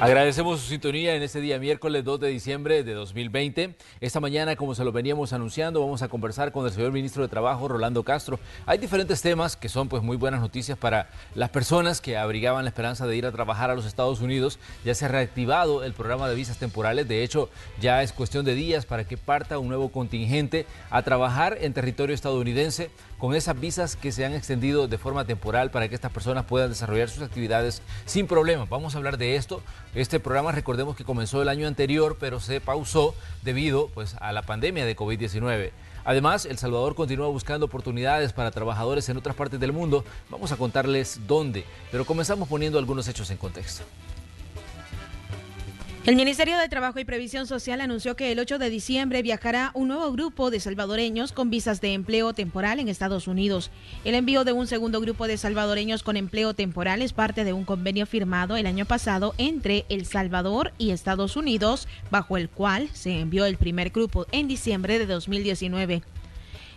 Agradecemos su sintonía en este día miércoles 2 de diciembre de 2020. Esta mañana, como se lo veníamos anunciando, vamos a conversar con el señor ministro de Trabajo, Rolando Castro. Hay diferentes temas que son muy buenas noticias para las personas que abrigaban la esperanza de ir a trabajar a los Estados Unidos. Ya se ha reactivado el programa de visas temporales. De hecho, ya es cuestión de días para que parta un nuevo contingente a trabajar en territorio estadounidense con esas visas que se han extendido de forma temporal para que estas personas puedan desarrollar sus actividades sin problemas. Vamos a hablar de esto. Este programa, recordemos que comenzó el año anterior, pero se pausó debido a la pandemia de COVID-19. Además, El Salvador continúa buscando oportunidades para trabajadores en otras partes del mundo. Vamos a contarles dónde, pero comenzamos poniendo algunos hechos en contexto. El Ministerio de Trabajo y Previsión Social anunció que el 8 de diciembre viajará un nuevo grupo de salvadoreños con visas de empleo temporal en Estados Unidos. El envío de un segundo grupo de salvadoreños con empleo temporal es parte de un convenio firmado el año pasado entre El Salvador y Estados Unidos, bajo el cual se envió el primer grupo en diciembre de 2019.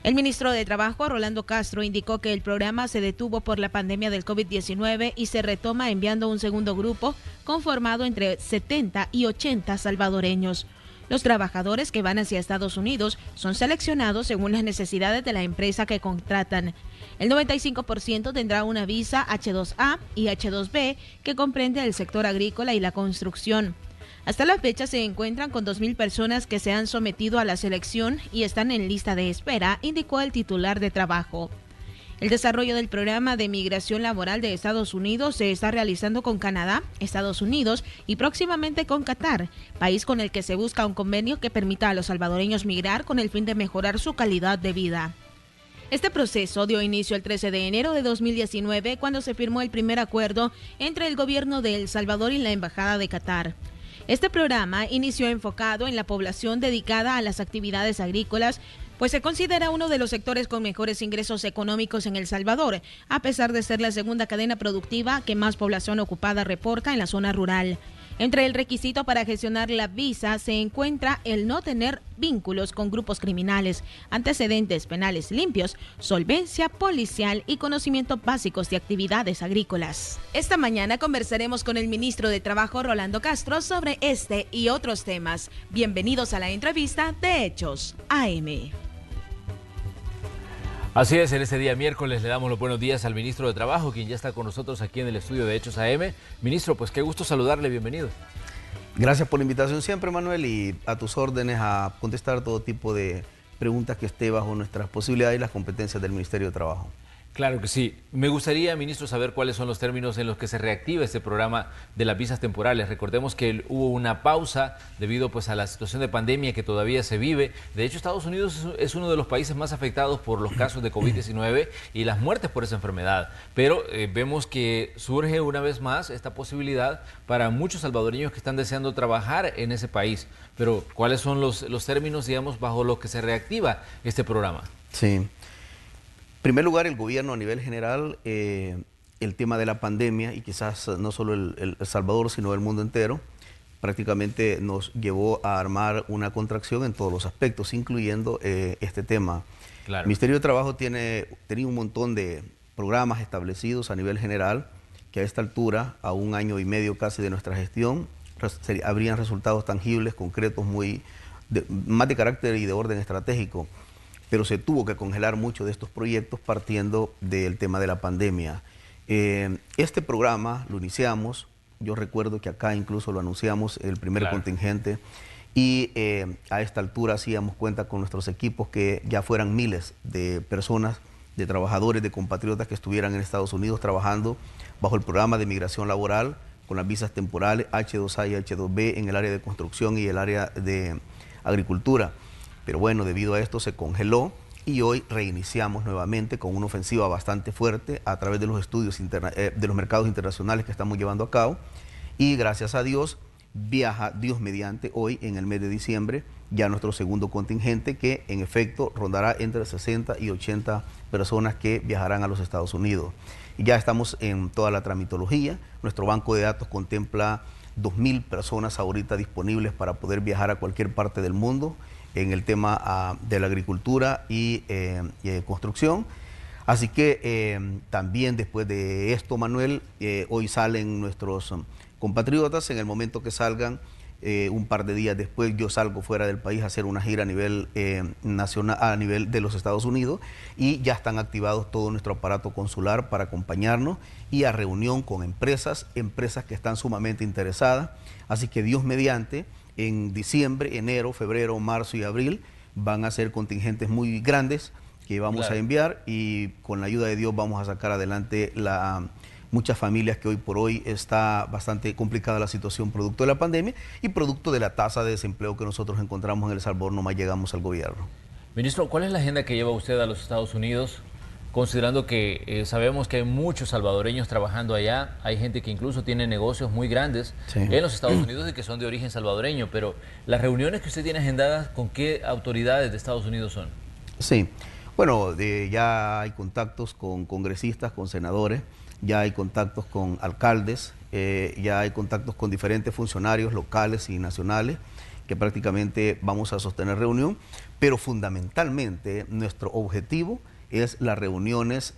El ministro de Trabajo, Rolando Castro, indicó que el programa se detuvo por la pandemia del COVID-19 y se retoma enviando un segundo grupo conformado entre 70 y 80 salvadoreños. Los trabajadores que van hacia Estados Unidos son seleccionados según las necesidades de la empresa que contratan. El 95% tendrá una visa H2A y H2B que comprende el sector agrícola y la construcción. Hasta la fecha se encuentran con 2,000 personas que se han sometido a la selección y están en lista de espera, indicó el titular de Trabajo. El desarrollo del programa de migración laboral de Estados Unidos se está realizando con Canadá, Estados Unidos y próximamente con Qatar, país con el que se busca un convenio que permita a los salvadoreños migrar con el fin de mejorar su calidad de vida. Este proceso dio inicio el 13 de enero de 2019, cuando se firmó el primer acuerdo entre el gobierno de El Salvador y la Embajada de Qatar. Este programa inició enfocado en la población dedicada a las actividades agrícolas, pues se considera uno de los sectores con mejores ingresos económicos en El Salvador, a pesar de ser la segunda cadena productiva que más población ocupada reporta en la zona rural. Entre el requisito para gestionar la visa se encuentra el no tener vínculos con grupos criminales, antecedentes penales limpios, solvencia policial y conocimientos básicos de actividades agrícolas. Esta mañana conversaremos con el ministro de Trabajo, Rolando Castro, sobre este y otros temas. Bienvenidos a la entrevista de Hechos AM. Así es, en este día miércoles le damos los buenos días al ministro de Trabajo, quien ya está con nosotros aquí en el estudio de Hechos AM. Ministro, pues qué gusto saludarle, bienvenido. Gracias por la invitación siempre, Manuel, y a tus órdenes a contestar todo tipo de preguntas que esté bajo nuestras posibilidades y las competencias del Ministerio de Trabajo. Claro que sí. Me gustaría, ministro, saber cuáles son los términos en los que se reactiva este programa de las visas temporales. Recordemos que hubo una pausa debido a la situación de pandemia que todavía se vive. De hecho, Estados Unidos es uno de los países más afectados por los casos de COVID-19 y las muertes por esa enfermedad. Pero vemos que surge una vez más esta posibilidad para muchos salvadoreños que están deseando trabajar en ese país. Pero, ¿cuáles son los términos, digamos, bajo los que se reactiva este programa? Sí. En primer lugar, el gobierno a nivel general, el tema de la pandemia, y quizás no solo el Salvador, sino el mundo entero, prácticamente nos llevó a armar una contracción en todos los aspectos, incluyendo este tema. Claro. El Ministerio de Trabajo tenía un montón de programas establecidos a nivel general, que a esta altura, a un año y medio casi de nuestra gestión, habrían resultados tangibles, concretos, más de carácter y de orden estratégico. Pero se tuvo que congelar muchos de estos proyectos partiendo del tema de la pandemia. Este programa lo iniciamos, yo recuerdo que acá incluso lo anunciamos, el primer contingente, y a esta altura hacíamos cuenta con nuestros equipos que ya fueran miles de personas, de trabajadores, de compatriotas que estuvieran en Estados Unidos trabajando bajo el programa de migración laboral, con las visas temporales H2A y H2B en el área de construcción y el área de agricultura. Pero bueno, debido a esto se congeló y hoy reiniciamos nuevamente con una ofensiva bastante fuerte a través de los estudios de los mercados internacionales que estamos llevando a cabo. Y gracias a Dios, viaja Dios mediante hoy en el mes de diciembre ya nuestro segundo contingente, que en efecto rondará entre 60 y 80 personas que viajarán a los Estados Unidos. Y ya estamos en toda la tramitología. Nuestro banco de datos contempla 2,000 personas ahorita disponibles para poder viajar a cualquier parte del mundo en el tema de la agricultura y construcción. Así que también después de esto, Manuel, hoy salen nuestros compatriotas. En el momento que salgan, un par de días después, yo salgo fuera del país a hacer una gira a nivel nacional, a nivel de los Estados Unidos, y ya están activados todo nuestro aparato consular para acompañarnos y a reunión con empresas que están sumamente interesadas. Así que Dios mediante, en diciembre, enero, febrero, marzo y abril van a ser contingentes muy grandes que vamos a enviar, y con la ayuda de Dios vamos a sacar adelante muchas familias que hoy por hoy está bastante complicada la situación producto de la pandemia y producto de la tasa de desempleo que nosotros encontramos en El Salvador, nomás llegamos al gobierno. Ministro, ¿cuál es la agenda que lleva usted a los Estados Unidos? Considerando que sabemos que hay muchos salvadoreños trabajando allá, hay gente que incluso tiene negocios muy grandes en los Estados Unidos y que son de origen salvadoreño, pero las reuniones que usted tiene agendadas, ¿con qué autoridades de Estados Unidos son? Sí, bueno, ya hay contactos con congresistas, con senadores, ya hay contactos con alcaldes, ya hay contactos con diferentes funcionarios locales y nacionales, que prácticamente vamos a sostener reunión, pero fundamentalmente nuestro objetivo es las reuniones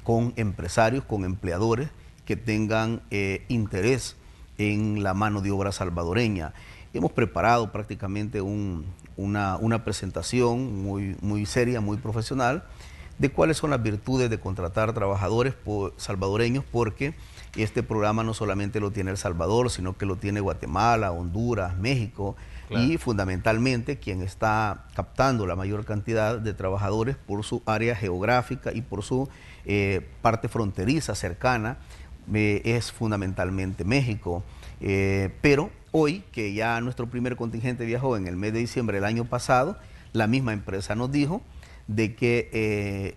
con empresarios, con empleadores que tengan interés en la mano de obra salvadoreña. Hemos preparado prácticamente una presentación muy seria, muy profesional, de cuáles son las virtudes de contratar trabajadores salvadoreños, porque este programa no solamente lo tiene El Salvador, sino que lo tiene Guatemala, Honduras, México, y fundamentalmente quien está captando la mayor cantidad de trabajadores por su área geográfica y por su parte fronteriza cercana es fundamentalmente México. Pero hoy, que ya nuestro primer contingente viajó en el mes de diciembre del año pasado, la misma empresa nos dijo de que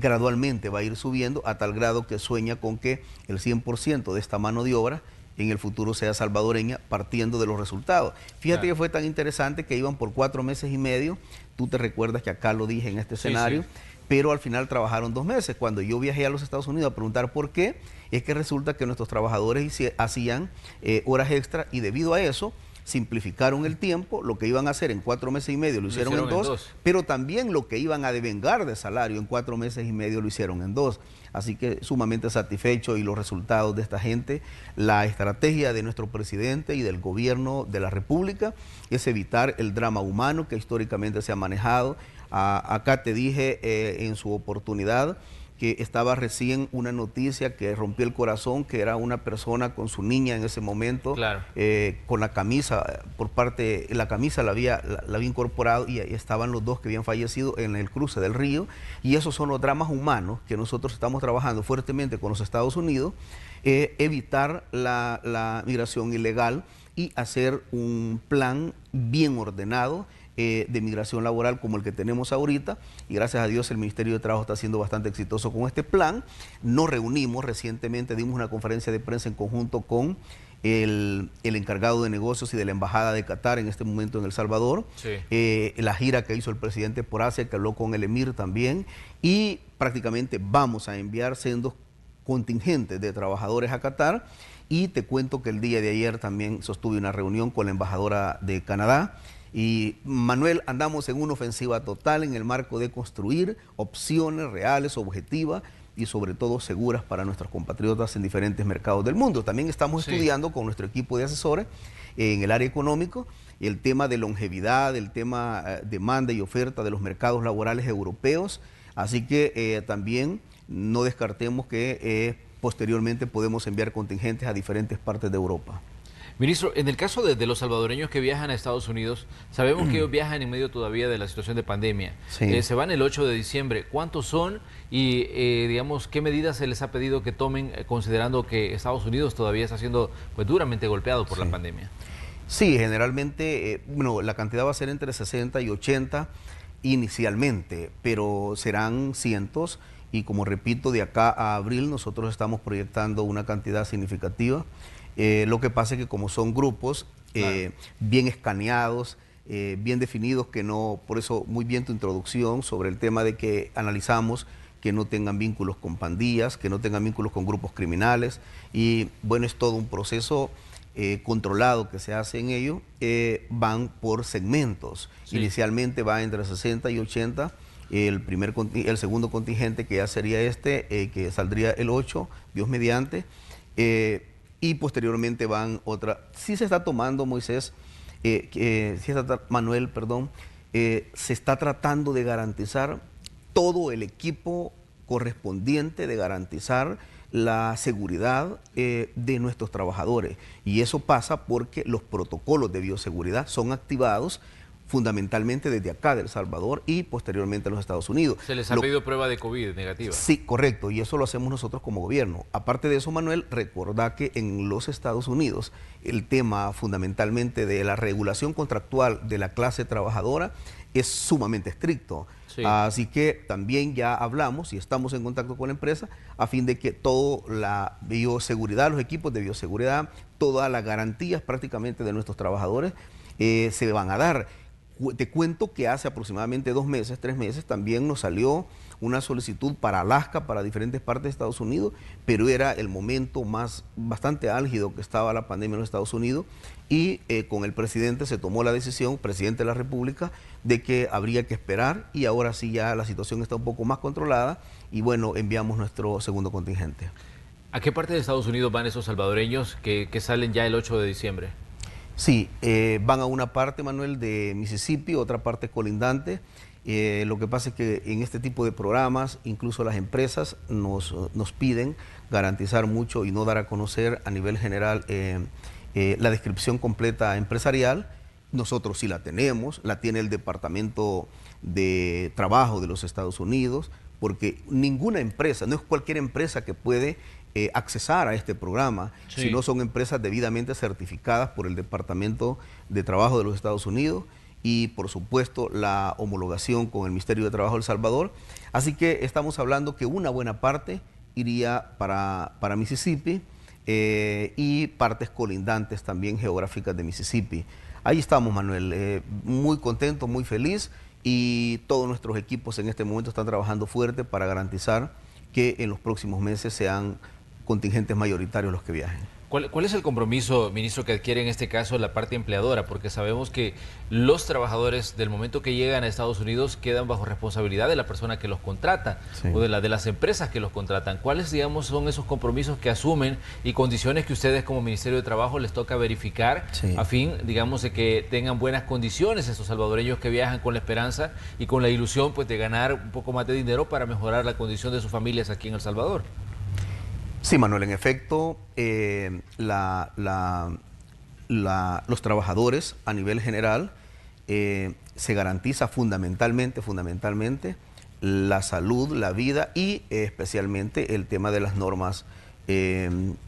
gradualmente va a ir subiendo a tal grado que sueña con que el 100% de esta mano de obra en el futuro sea salvadoreña, partiendo de los resultados. Fíjate que fue tan interesante que iban por 4 meses y medio, tú te recuerdas que acá lo dije en este escenario, pero al final trabajaron 2 meses. Cuando yo viajé a los Estados Unidos a preguntar por qué, es que resulta que nuestros trabajadores hacían horas extra, y debido a eso simplificaron el tiempo. Lo que iban a hacer en 4 meses y medio lo hicieron en 2, pero también lo que iban a devengar de salario en 4 meses y medio lo hicieron en 2. Así que sumamente satisfecho, y los resultados de esta gente, la estrategia de nuestro presidente y del gobierno de la República es evitar el drama humano que históricamente se ha manejado. Acá te dije en su oportunidad que estaba recién una noticia que rompió el corazón, que era una persona con su niña en ese momento, con la camisa, la camisa la había incorporado, y ahí estaban los 2 que habían fallecido en el cruce del río. Y esos son los dramas humanos que nosotros estamos trabajando fuertemente con los Estados Unidos, evitar la migración ilegal y hacer un plan bien ordenado de migración laboral como el que tenemos ahorita, y gracias a Dios el Ministerio de Trabajo está siendo bastante exitoso con este plan. Nos reunimos recientemente, dimos una conferencia de prensa en conjunto con el encargado de negocios y de la Embajada de Qatar en este momento en El Salvador, la gira que hizo el presidente por Asia, que habló con el emir también, y prácticamente vamos a enviar sendos contingentes de trabajadores a Qatar. Y te cuento que el día de ayer también sostuve una reunión con la embajadora de Canadá. Y Manuel, andamos en una ofensiva total en el marco de construir opciones reales, objetivas y sobre todo seguras para nuestros compatriotas en diferentes mercados del mundo. También estamos estudiando con nuestro equipo de asesores en el área económico el tema de longevidad, el tema demanda y oferta de los mercados laborales europeos. Así que también no descartemos que posteriormente podemos enviar contingentes a diferentes partes de Europa. Ministro, en el caso de los salvadoreños que viajan a Estados Unidos, sabemos que ellos viajan en medio todavía de la situación de pandemia. Se van el 8 de diciembre. ¿Cuántos son? Y, digamos, ¿qué medidas se les ha pedido que tomen, considerando que Estados Unidos todavía está siendo duramente golpeado por la pandemia? Sí, generalmente, bueno, la cantidad va a ser entre 60 y 80 inicialmente, pero serán cientos. Y como repito, de acá a abril nosotros estamos proyectando una cantidad significativa. Lo que pasa es que como son grupos bien escaneados, bien definidos, que no, por eso muy bien tu introducción sobre el tema de que analizamos que no tengan vínculos con pandillas, que no tengan vínculos con grupos criminales, y bueno, es todo un proceso controlado que se hace en ello. Van por segmentos, inicialmente va entre 60 y 80, el segundo contingente que ya sería que saldría el 8, Dios mediante. y posteriormente van otra. Sí se está tomando, Moisés, Manuel, perdón, se está tratando de garantizar todo el equipo correspondiente, de garantizar la seguridad de nuestros trabajadores. Y eso pasa porque los protocolos de bioseguridad son activados fundamentalmente desde acá, de El Salvador, y posteriormente a los Estados Unidos. ¿Se les ha pedido prueba de COVID negativa? Sí, correcto, y eso lo hacemos nosotros como gobierno. Aparte de eso, Manuel, recordá que en los Estados Unidos el tema fundamentalmente de la regulación contractual de la clase trabajadora es sumamente estricto. Sí. Así que también ya hablamos y estamos en contacto con la empresa a fin de que toda la bioseguridad, los equipos de bioseguridad, todas las garantías prácticamente de nuestros trabajadores se van a dar. Te cuento que hace aproximadamente 2 meses, 3 meses, también nos salió una solicitud para Alaska, para diferentes partes de Estados Unidos, pero era el momento bastante álgido que estaba la pandemia en los Estados Unidos, y con el presidente se tomó la decisión, presidente de la República, de que habría que esperar, y ahora sí ya la situación está un poco más controlada, y bueno, enviamos nuestro segundo contingente. ¿A qué parte de Estados Unidos van esos salvadoreños que salen ya el 8 de diciembre? Sí, van a una parte, Manuel, de Mississippi, otra parte colindante. Lo que pasa es que en este tipo de programas, incluso las empresas nos piden garantizar mucho y no dar a conocer a nivel general la descripción completa empresarial. Nosotros sí la tenemos, la tiene el Departamento de Trabajo de los Estados Unidos, porque ninguna empresa, no es cualquier empresa que puede accesar a este programa, sí, sino son empresas debidamente certificadas por el Departamento de Trabajo de los Estados Unidos y por supuesto la homologación con el Ministerio de Trabajo de El Salvador. Así que estamos hablando que una buena parte iría para Mississippi y partes colindantes también geográficas de Mississippi. Ahí estamos, Manuel, muy contento, muy feliz, y todos nuestros equipos en este momento están trabajando fuerte para garantizar que en los próximos meses sean contingentes mayoritarios los que viajen. ¿Cuál es el compromiso, ministro, que adquiere en este caso la parte empleadora? Porque sabemos que los trabajadores, del momento que llegan a Estados Unidos, quedan bajo responsabilidad de la persona que los contrata, sí, o de las empresas que los contratan. ¿Cuáles, digamos, son esos compromisos que asumen y condiciones que ustedes como Ministerio de Trabajo les toca verificar, sí, a fin, digamos, de que tengan buenas condiciones esos salvadoreños que viajan con la esperanza y con la ilusión, pues, de ganar un poco más de dinero para mejorar la condición de sus familias aquí en El Salvador? Sí, Manuel, en efecto, los trabajadores a nivel general se garantiza fundamentalmente la salud, la vida y especialmente el tema de las normas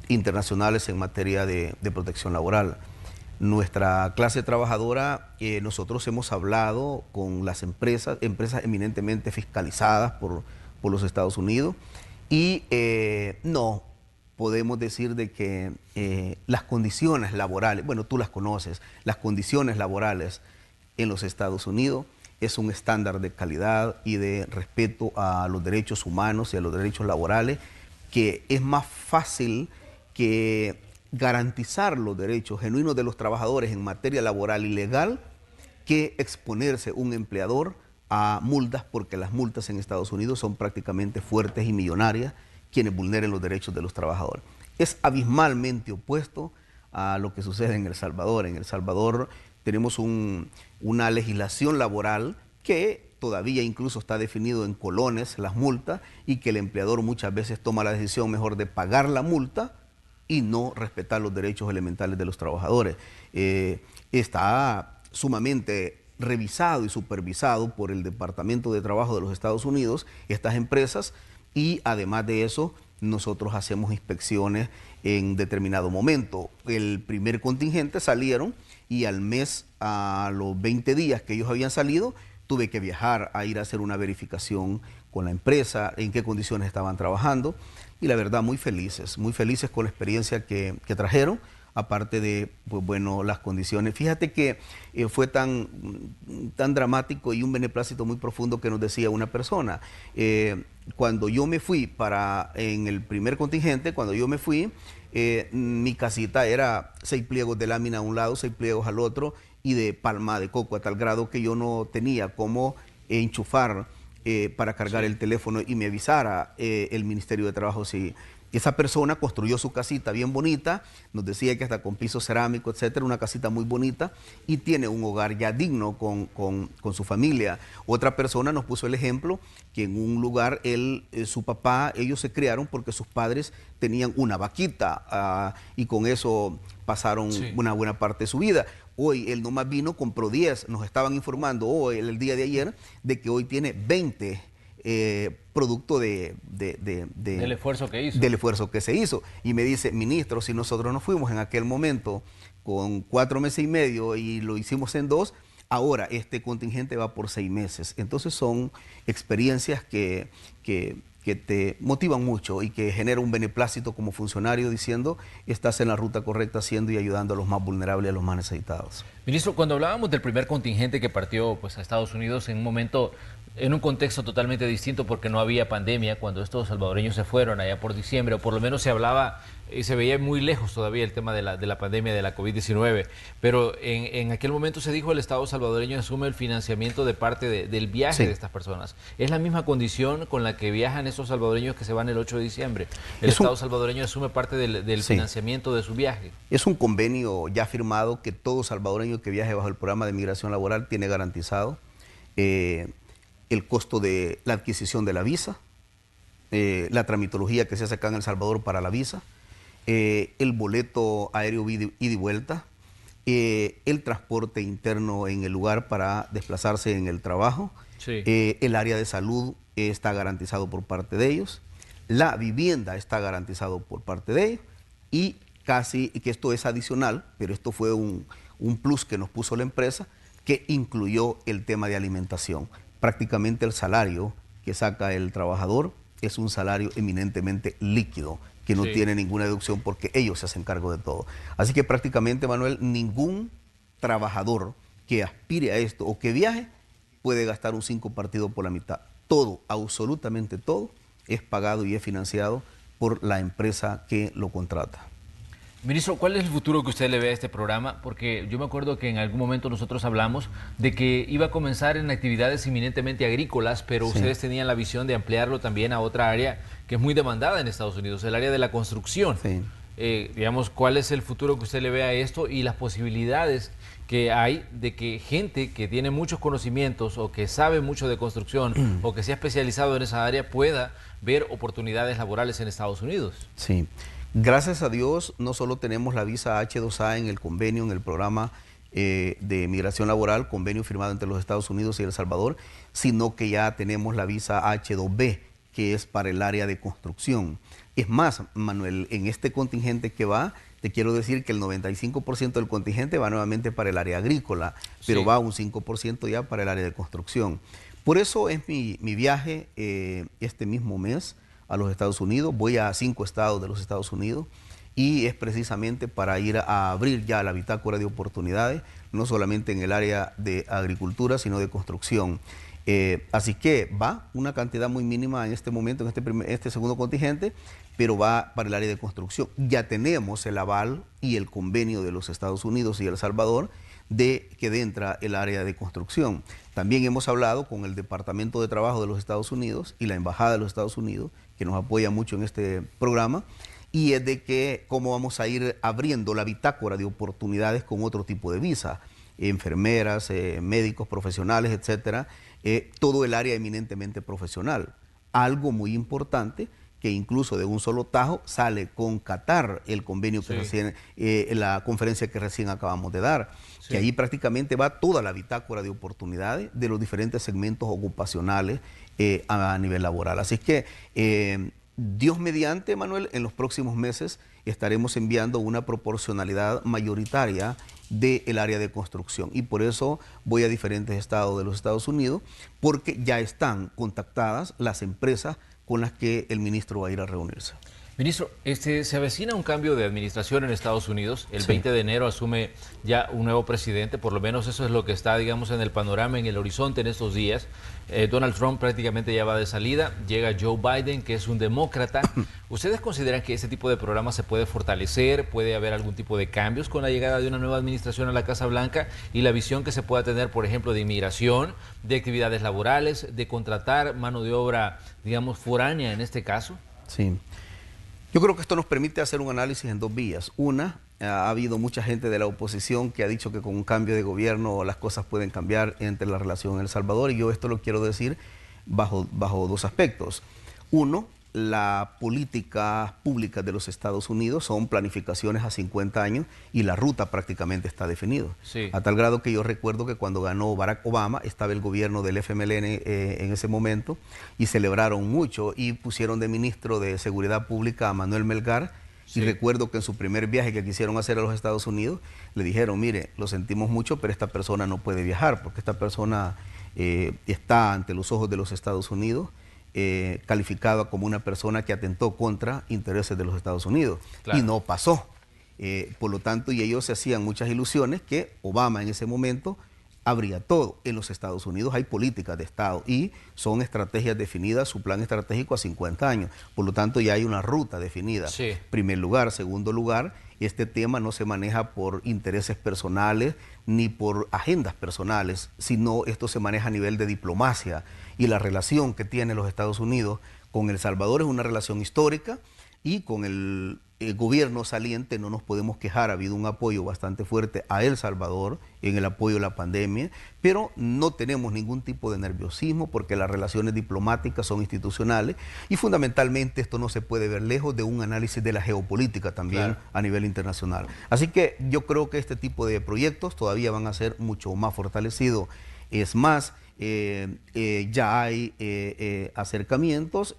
internacionales en materia de protección laboral. Nuestra clase trabajadora, nosotros hemos hablado con las empresas eminentemente fiscalizadas por los Estados Unidos, y no podemos decir de que las condiciones laborales, bueno, tú las conoces, las condiciones laborales en los Estados Unidos es un estándar de calidad y de respeto a los derechos humanos y a los derechos laborales, que es más fácil que garantizar los derechos genuinos de los trabajadores en materia laboral y legal que exponerse un empleador a multas, porque las multas en Estados Unidos son prácticamente fuertes y millonarias quienes vulneren los derechos de los trabajadores. Es abismalmente opuesto a lo que sucede en El Salvador. En El Salvador tenemos una legislación laboral que todavía incluso está definido en colones las multas, y que el empleador muchas veces toma la decisión mejor de pagar la multa y no respetar los derechos elementales de los trabajadores. Está sumamente revisado y supervisado por el Departamento de Trabajo de los Estados Unidos, estas empresas, y además de eso, nosotros hacemos inspecciones en determinado momento. El primer contingente salieron y al mes, a los 20 días que ellos habían salido, tuve que viajar a ir a hacer una verificación con la empresa, en qué condiciones estaban trabajando, y la verdad muy felices con la experiencia que trajeron. Aparte de, pues bueno, las condiciones. Fíjate que fue tan dramático y un beneplácito muy profundo que nos decía una persona. Cuando yo me fui en el primer contingente, cuando yo me fui, mi casita era 6 pliegos de lámina a un lado, 6 pliegos al otro, y de palma de coco, a tal grado que yo no tenía cómo enchufar para cargar, sí, el teléfono y me avisara el Ministerio de Trabajo si Esa persona construyó su casita bien bonita, nos decía que hasta con piso cerámico, etcétera, una casita muy bonita y tiene un hogar ya digno con su familia. Otra persona nos puso el ejemplo que en un lugar su papá, ellos se criaron porque sus padres tenían una vaquita y con eso pasaron una buena parte de su vida. Hoy él nomás vino, compró 10, nos estaban informando hoy, el día de ayer, de que hoy tiene 20 producto del esfuerzo que hizo. Del esfuerzo que se hizo. Y me dice, ministro, si nosotros nos fuimos en aquel momento con 4 meses y medio y lo hicimos en 2, ahora este contingente va por 6 meses. Entonces son experiencias que te motivan mucho y que genera un beneplácito como funcionario diciendo estás en la ruta correcta haciendo y ayudando a los más vulnerables y a los más necesitados. Ministro, cuando hablábamos del primer contingente que partió pues, a Estados Unidos en un momento, en un contexto totalmente distinto porque no había pandemia, cuando estos salvadoreños se fueron allá por diciembre, o por lo menos se hablaba y se veía muy lejos todavía el tema de la pandemia de la COVID-19, pero en aquel momento se dijo el Estado salvadoreño asume el financiamiento de parte del viaje de estas personas. ¿Es la misma condición con la que viajan esos salvadoreños que se van el 8 de diciembre? ¿El Estado salvadoreño asume parte del financiamiento de su viaje? Es un convenio ya firmado que todo salvadoreño que viaje bajo el programa de migración laboral tiene garantizado el costo de la adquisición de la visa, la tramitología que se hace acá en El Salvador para la visa, el boleto aéreo ida y vuelta, el transporte interno en el lugar para desplazarse en el trabajo, el área de salud está garantizado por parte de ellos, la vivienda está garantizado por parte de ellos y casi, que esto es adicional, pero esto fue un plus que nos puso la empresa, que incluyó el tema de alimentación. Prácticamente el salario que saca el trabajador es un salario eminentemente líquido, que no tiene ninguna deducción porque ellos se hacen cargo de todo. Así que prácticamente, Manuel, ningún trabajador que aspire a esto o que viaje puede gastar un 5 partido por la mitad. Todo, absolutamente todo, es pagado y es financiado por la empresa que lo contrata. Ministro, ¿cuál es el futuro que usted le ve a este programa? Porque yo me acuerdo que en algún momento nosotros hablamos de que iba a comenzar en actividades eminentemente agrícolas, pero ustedes tenían la visión de ampliarlo también a otra área que es muy demandada en Estados Unidos, el área de la construcción. Digamos, ¿cuál es el futuro que usted le ve a esto y las posibilidades que hay de que gente que tiene muchos conocimientos o que sabe mucho de construcción o que se ha especializado en esa área pueda ver oportunidades laborales en Estados Unidos? Sí. Gracias a Dios, no solo tenemos la visa H2A en el convenio, en el programa de migración laboral, convenio firmado entre los Estados Unidos y El Salvador, sino que ya tenemos la visa H2B, que es para el área de construcción. Es más, Manuel, en este contingente que va, te quiero decir que el 95% del contingente va nuevamente para el área agrícola, pero va un 5% ya para el área de construcción. Por eso es mi viaje este mismo mes a los Estados Unidos. Voy a 5 estados de los Estados Unidos y es precisamente para ir a abrir ya la bitácora de oportunidades, no solamente en el área de agricultura, sino de construcción. Así que va una cantidad muy mínima en este momento, en este segundo contingente, pero va para el área de construcción. Ya tenemos el aval y el convenio de los Estados Unidos y El Salvador de que entra el área de construcción. También hemos hablado con el Departamento de Trabajo de los Estados Unidos y la Embajada de los Estados Unidos, que nos apoya mucho en este programa, y es de que cómo vamos a ir abriendo la bitácora de oportunidades con otro tipo de visa, enfermeras, médicos profesionales, etcétera, todo el área eminentemente profesional. Algo muy importante que incluso de un solo tajo sale con Qatar el convenio que recién, la conferencia que recién acabamos de dar, que ahí prácticamente va toda la bitácora de oportunidades de los diferentes segmentos ocupacionales a nivel laboral. Así que Dios mediante, Manuel, en los próximos meses estaremos enviando una proporcionalidad mayoritaria del área de construcción y por eso voy a diferentes estados de los Estados Unidos, porque ya están contactadas las empresas con las que el ministro va a ir a reunirse. Ministro, se avecina un cambio de administración en Estados Unidos. El 20 de enero asume ya un nuevo presidente, por lo menos eso es lo que está, digamos, en el panorama, en el horizonte en estos días. Donald Trump prácticamente ya va de salida, llega Joe Biden, que es un demócrata. ¿Ustedes consideran que ese tipo de programa se puede fortalecer? ¿Puede haber algún tipo de cambios con la llegada de una nueva administración a la Casa Blanca y la visión que se pueda tener, por ejemplo, de inmigración, de actividades laborales, de contratar mano de obra, digamos, foránea en este caso? Sí. Yo creo que esto nos permite hacer un análisis en dos vías. Una, ha habido mucha gente de la oposición que ha dicho que con un cambio de gobierno las cosas pueden cambiar entre la relación en El Salvador, y yo esto lo quiero decir bajo dos aspectos. Uno, la política pública de los Estados Unidos son planificaciones a 50 años y la ruta prácticamente está definida. Sí. A tal grado que yo recuerdo que cuando ganó Barack Obama estaba el gobierno del FMLN en ese momento y celebraron mucho y pusieron de ministro de Seguridad Pública a Manuel Melgar. Sí. Y recuerdo que en su primer viaje que quisieron hacer a los Estados Unidos le dijeron, mire, lo sentimos mucho, pero esta persona no puede viajar porque esta persona está ante los ojos de los Estados Unidos calificada como una persona que atentó contra intereses de los Estados Unidos. Claro. Y no pasó. Por lo tanto, y ellos se hacían muchas ilusiones que Obama en ese momento habría todo. En los Estados Unidos hay políticas de Estado y son estrategias definidas, su plan estratégico a 50 años. Por lo tanto, ya hay una ruta definida. Sí. Primer lugar. Segundo lugar, este tema no se maneja por intereses personales ni por agendas personales, sino esto se maneja a nivel de diplomacia. Y la relación que tiene los Estados Unidos con El Salvador es una relación histórica, y con el gobierno saliente no nos podemos quejar. Ha habido un apoyo bastante fuerte a El Salvador en el apoyo a la pandemia, pero no tenemos ningún tipo de nerviosismo porque las relaciones diplomáticas son institucionales y fundamentalmente esto no se puede ver lejos de un análisis de la geopolítica también. Claro. A nivel internacional. Así que yo creo que este tipo de proyectos todavía van a ser mucho más fortalecidos. Es más, ya hay acercamientos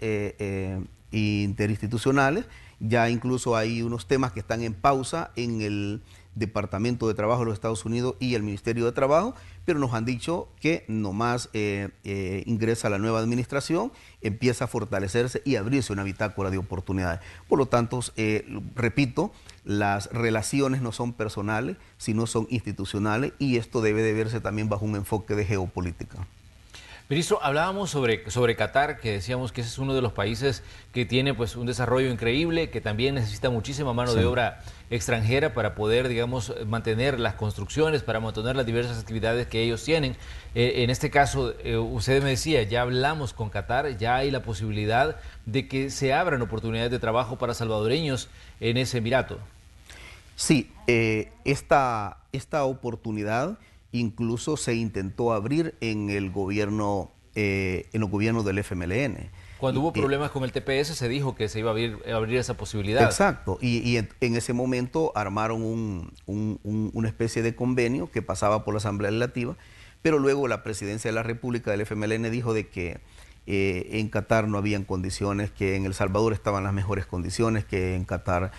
interinstitucionales, ya incluso hay unos temas que están en pausa en el Departamento de Trabajo de los Estados Unidos y el Ministerio de Trabajo, pero nos han dicho que nomás ingresa la nueva administración, empieza a fortalecerse y abrirse una bitácora de oportunidades. Por lo tanto, repito, las relaciones no son personales, sino son institucionales, y esto debe de verse también bajo un enfoque de geopolítica. Ministro, hablábamos sobre Qatar, que decíamos que ese es uno de los países que tiene pues un desarrollo increíble, que también necesita muchísima mano de obra extranjera para poder, digamos, mantener las construcciones, para mantener las diversas actividades que ellos tienen. En este caso, usted me decía, ya hablamos con Qatar, ya hay la posibilidad de que se abran oportunidades de trabajo para salvadoreños en ese emirato. Sí, esta oportunidad incluso se intentó abrir en el gobierno, en los gobiernos del FMLN. Cuando hubo problemas con el TPS se dijo que se iba a abrir esa posibilidad. Exacto, y en ese momento armaron una especie de convenio que pasaba por la Asamblea Legislativa, pero luego la Presidencia de la República del FMLN dijo de que en Qatar no habían condiciones, que en El Salvador estaban las mejores condiciones, que en Qatar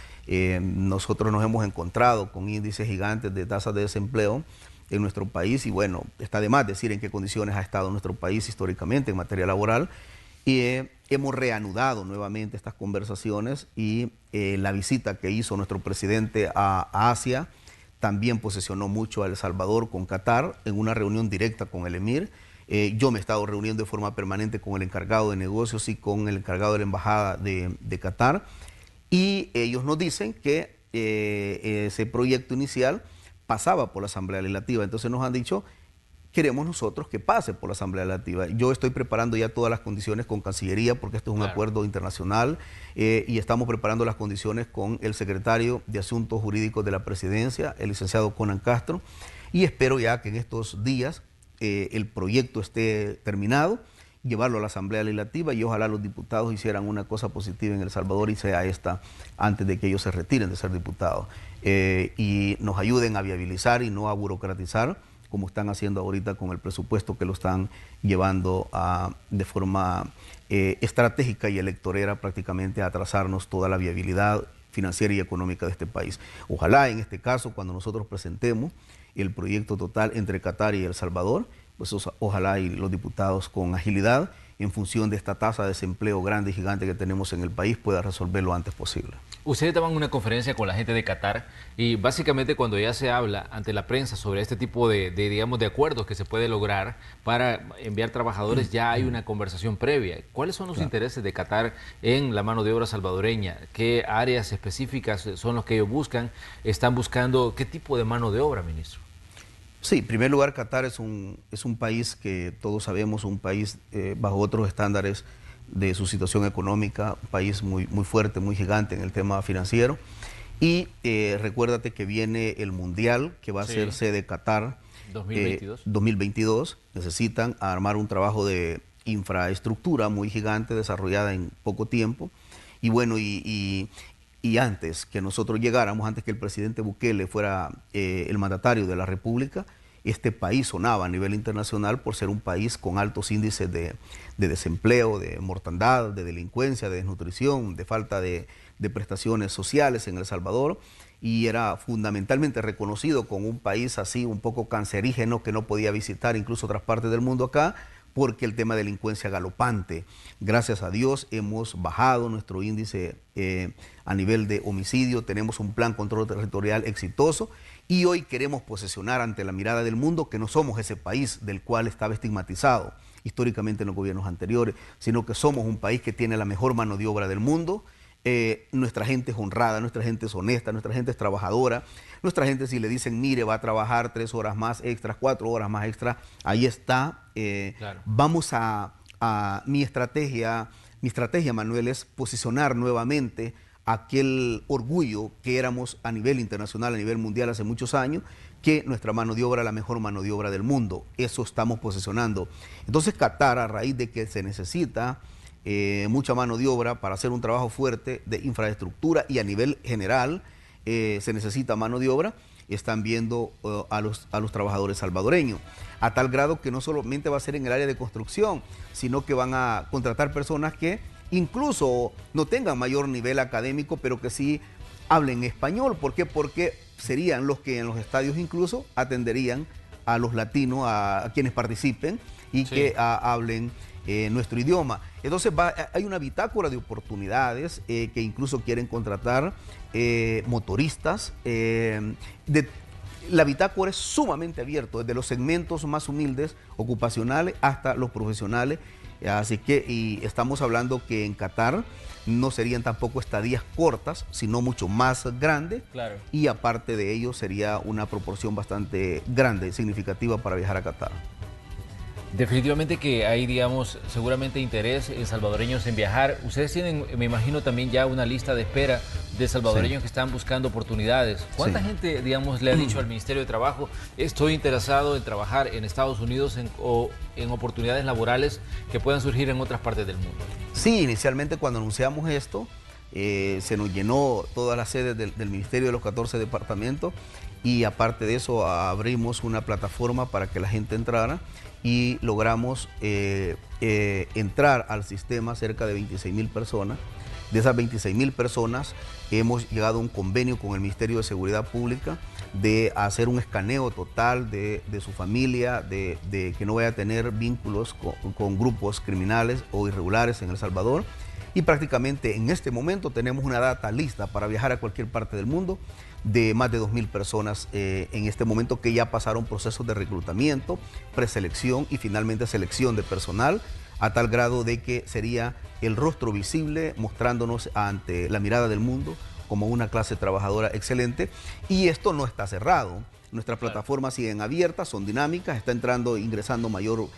nosotros nos hemos encontrado con índices gigantes de tasas de desempleo en nuestro país, y bueno, está de más decir en qué condiciones ha estado nuestro país históricamente en materia laboral, y hemos reanudado nuevamente estas conversaciones, y la visita que hizo nuestro presidente a Asia también posesionó mucho a El Salvador con Qatar en una reunión directa con el emir. Yo me he estado reuniendo de forma permanente con el encargado de negocios y con el encargado de la embajada de Qatar, y ellos nos dicen que ese proyecto inicial pasaba por la Asamblea Legislativa. Entonces nos han dicho, queremos nosotros que pase por la Asamblea Legislativa. Yo estoy preparando ya todas las condiciones con Cancillería, porque esto es un acuerdo internacional, y estamos preparando las condiciones con el secretario de Asuntos Jurídicos de la Presidencia, el licenciado Conan Castro, y espero ya que en estos días el proyecto esté terminado, llevarlo a la Asamblea Legislativa, y ojalá los diputados hicieran una cosa positiva en El Salvador y sea esta antes de que ellos se retiren de ser diputados, y nos ayuden a viabilizar y no a burocratizar como están haciendo ahorita con el presupuesto que lo están llevando de forma estratégica y electorera prácticamente a atrasarnos toda la viabilidad financiera y económica de este país. Ojalá en este caso, cuando nosotros presentemos el proyecto total entre Qatar y El Salvador, pues ojalá y los diputados con agilidad, en función de esta tasa de desempleo grande y gigante que tenemos en el país, pueda resolver lo antes posible. Ustedes daban una conferencia con la gente de Qatar, y básicamente cuando ya se habla ante la prensa sobre este tipo digamos, de acuerdos que se puede lograr para enviar trabajadores, ya hay una conversación previa. ¿Cuáles son los intereses de Qatar en la mano de obra salvadoreña? ¿Qué áreas específicas son los que ellos buscan? ¿Están buscando qué tipo de mano de obra, ministro? Sí, en primer lugar, Qatar es un país que todos sabemos, un país bajo otros estándares de su situación económica, un país muy, muy fuerte, muy gigante en el tema financiero. Y recuérdate que viene el Mundial, que va a ser sede Qatar 2022. Necesitan armar un trabajo de infraestructura muy gigante, desarrollada en poco tiempo. Y bueno, y antes que nosotros llegáramos, antes que el presidente Bukele fuera el mandatario de la República, este país sonaba a nivel internacional por ser un país con altos índices de desempleo, de mortandad, de delincuencia, de desnutrición, de falta de prestaciones sociales en El Salvador, y era fundamentalmente reconocido como un país así un poco cancerígeno que no podía visitar incluso otras partes del mundo acá, porque el tema de delincuencia galopante. Gracias a Dios hemos bajado nuestro índice a nivel de homicidio, tenemos un plan control territorial exitoso y hoy queremos posesionar ante la mirada del mundo que no somos ese país del cual estaba estigmatizado históricamente en los gobiernos anteriores, sino que somos un país que tiene la mejor mano de obra del mundo. Nuestra gente es honrada, nuestra gente es honesta, nuestra gente es trabajadora. Nuestra gente, si le dicen, mire, va a trabajar 3 horas más extras, 4 horas más extras, ahí está. Claro. Vamos mi estrategia, Manuel, es posicionar nuevamente aquel orgullo que éramos a nivel internacional, a nivel mundial hace muchos años, que nuestra mano de obra es la mejor mano de obra del mundo. Eso estamos posicionando. Entonces, Qatar, a raíz de que se necesita mucha mano de obra para hacer un trabajo fuerte de infraestructura y a nivel general se necesita mano de obra, están viendo a los trabajadores salvadoreños, a tal grado que no solamente va a ser en el área de construcción, sino que van a contratar personas que incluso no tengan mayor nivel académico, pero que sí hablen español. ¿Por qué? Porque serían los que en los estadios incluso atenderían a los latinos, a quienes participen y que hablen nuestro idioma. Entonces hay una bitácora de oportunidades que incluso quieren contratar motoristas. La bitácora es sumamente abierta, desde los segmentos más humildes, ocupacionales, hasta los profesionales. Así que y estamos hablando que en Qatar no serían tampoco estadías cortas, sino mucho más grandes. Claro. Y aparte de ello sería una proporción bastante grande, significativa para viajar a Qatar. Definitivamente que hay, digamos, seguramente interés en salvadoreños en viajar. Ustedes tienen, me imagino, también ya una lista de espera de salvadoreños que están buscando oportunidades. ¿Cuánta gente, digamos, le ha dicho al Ministerio de Trabajo, estoy interesado en trabajar en Estados Unidos o en oportunidades laborales que puedan surgir en otras partes del mundo? Sí, inicialmente cuando anunciamos esto, se nos llenó todas las sedes del Ministerio de los 14 departamentos y aparte de eso abrimos una plataforma para que la gente entrara y logramos entrar al sistema cerca de 26,000 personas. De esas 26,000 personas hemos llegado a un convenio con el Ministerio de Seguridad Pública de hacer un escaneo total de su familia, de que no vaya a tener vínculos con grupos criminales o irregulares en El Salvador. Y prácticamente en este momento tenemos una data lista para viajar a cualquier parte del mundo de más de 2,000 personas en este momento que ya pasaron procesos de reclutamiento, preselección y finalmente selección de personal, a tal grado de que sería el rostro visible mostrándonos ante la mirada del mundo como una clase trabajadora excelente. Y esto no está cerrado. Nuestras plataformas siguen abiertas, son dinámicas, está ingresando mayor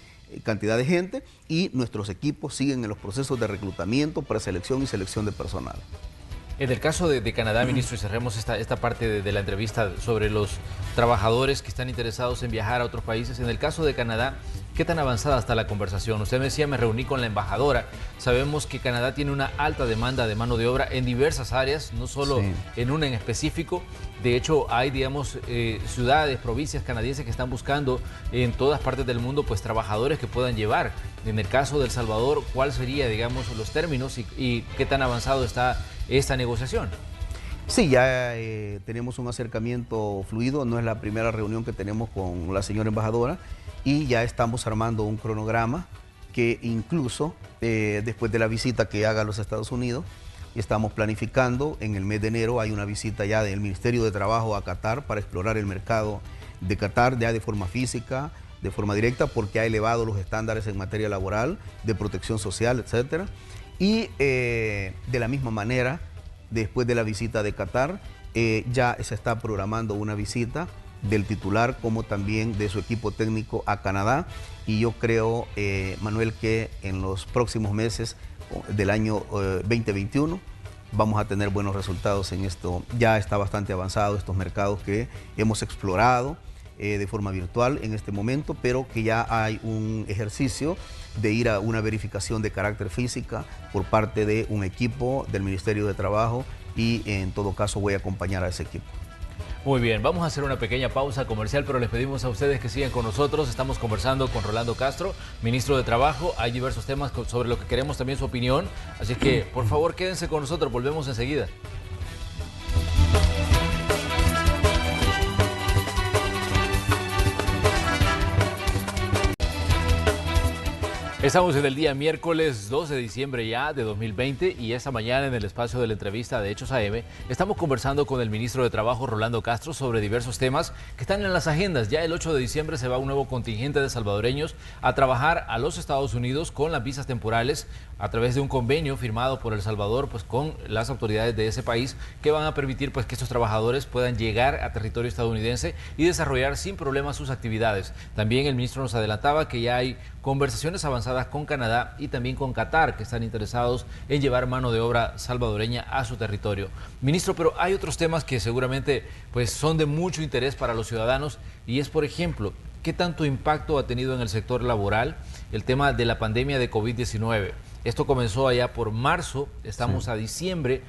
cantidad de gente y nuestros equipos siguen en los procesos de reclutamiento, preselección y selección de personal. En el caso de Canadá, ministro, y cerremos esta parte de la entrevista sobre los trabajadores que están interesados en viajar a otros países. En el caso de Canadá, ¿qué tan avanzada está la conversación? Usted me decía, me reuní con la embajadora. Sabemos que Canadá tiene una alta demanda de mano de obra en diversas áreas, no solo en una en específico. De hecho, hay, digamos, ciudades, provincias canadienses que están buscando en todas partes del mundo, pues, trabajadores que puedan llevar. En el caso de El Salvador, ¿cuál sería, digamos, los términos y qué tan avanzado está esta negociación? Sí, ya tenemos un acercamiento fluido, no es la primera reunión que tenemos con la señora embajadora y ya estamos armando un cronograma que incluso después de la visita que haga a los Estados Unidos, estamos planificando en el mes de enero, hay una visita ya del Ministerio de Trabajo a Qatar para explorar el mercado de Qatar ya de forma física, de forma directa, porque ha elevado los estándares en materia laboral, de protección social, etcétera. Y de la misma manera, después de la visita de Qatar, ya se está programando una visita del titular como también de su equipo técnico a Canadá. Y yo creo, Manuel, que en los próximos meses del año 2021 vamos a tener buenos resultados en esto. Ya está bastante avanzado estos mercados que hemos explorado de forma virtual en este momento, pero que ya hay un ejercicio de ir a una verificación de carácter física por parte de un equipo del Ministerio de Trabajo y en todo caso voy a acompañar a ese equipo. Muy bien, vamos a hacer una pequeña pausa comercial, pero les pedimos a ustedes que sigan con nosotros. Estamos conversando con Rolando Castro, ministro de Trabajo. Hay diversos temas sobre lo que queremos también su opinión, así que por favor quédense con nosotros, volvemos enseguida. Estamos en el día miércoles 2 de diciembre ya de 2020 y esta mañana en el espacio de la entrevista de Hechos AM estamos conversando con el ministro de Trabajo Rolando Castro sobre diversos temas que están en las agendas. Ya el 8 de diciembre se va un nuevo contingente de salvadoreños a trabajar a los Estados Unidos con las visas temporales a través de un convenio firmado por El Salvador pues con las autoridades de ese país que van a permitir pues que estos trabajadores puedan llegar a territorio estadounidense y desarrollar sin problemas sus actividades. También el ministro nos adelantaba que ya hay conversaciones avanzadas con Canadá y también con Qatar, que están interesados en llevar mano de obra salvadoreña a su territorio. Ministro, pero hay otros temas que seguramente pues, son de mucho interés para los ciudadanos y es, por ejemplo, ¿qué tanto impacto ha tenido en el sector laboral el tema de la pandemia de COVID-19? Esto comenzó allá por marzo, estamos sí. a diciembre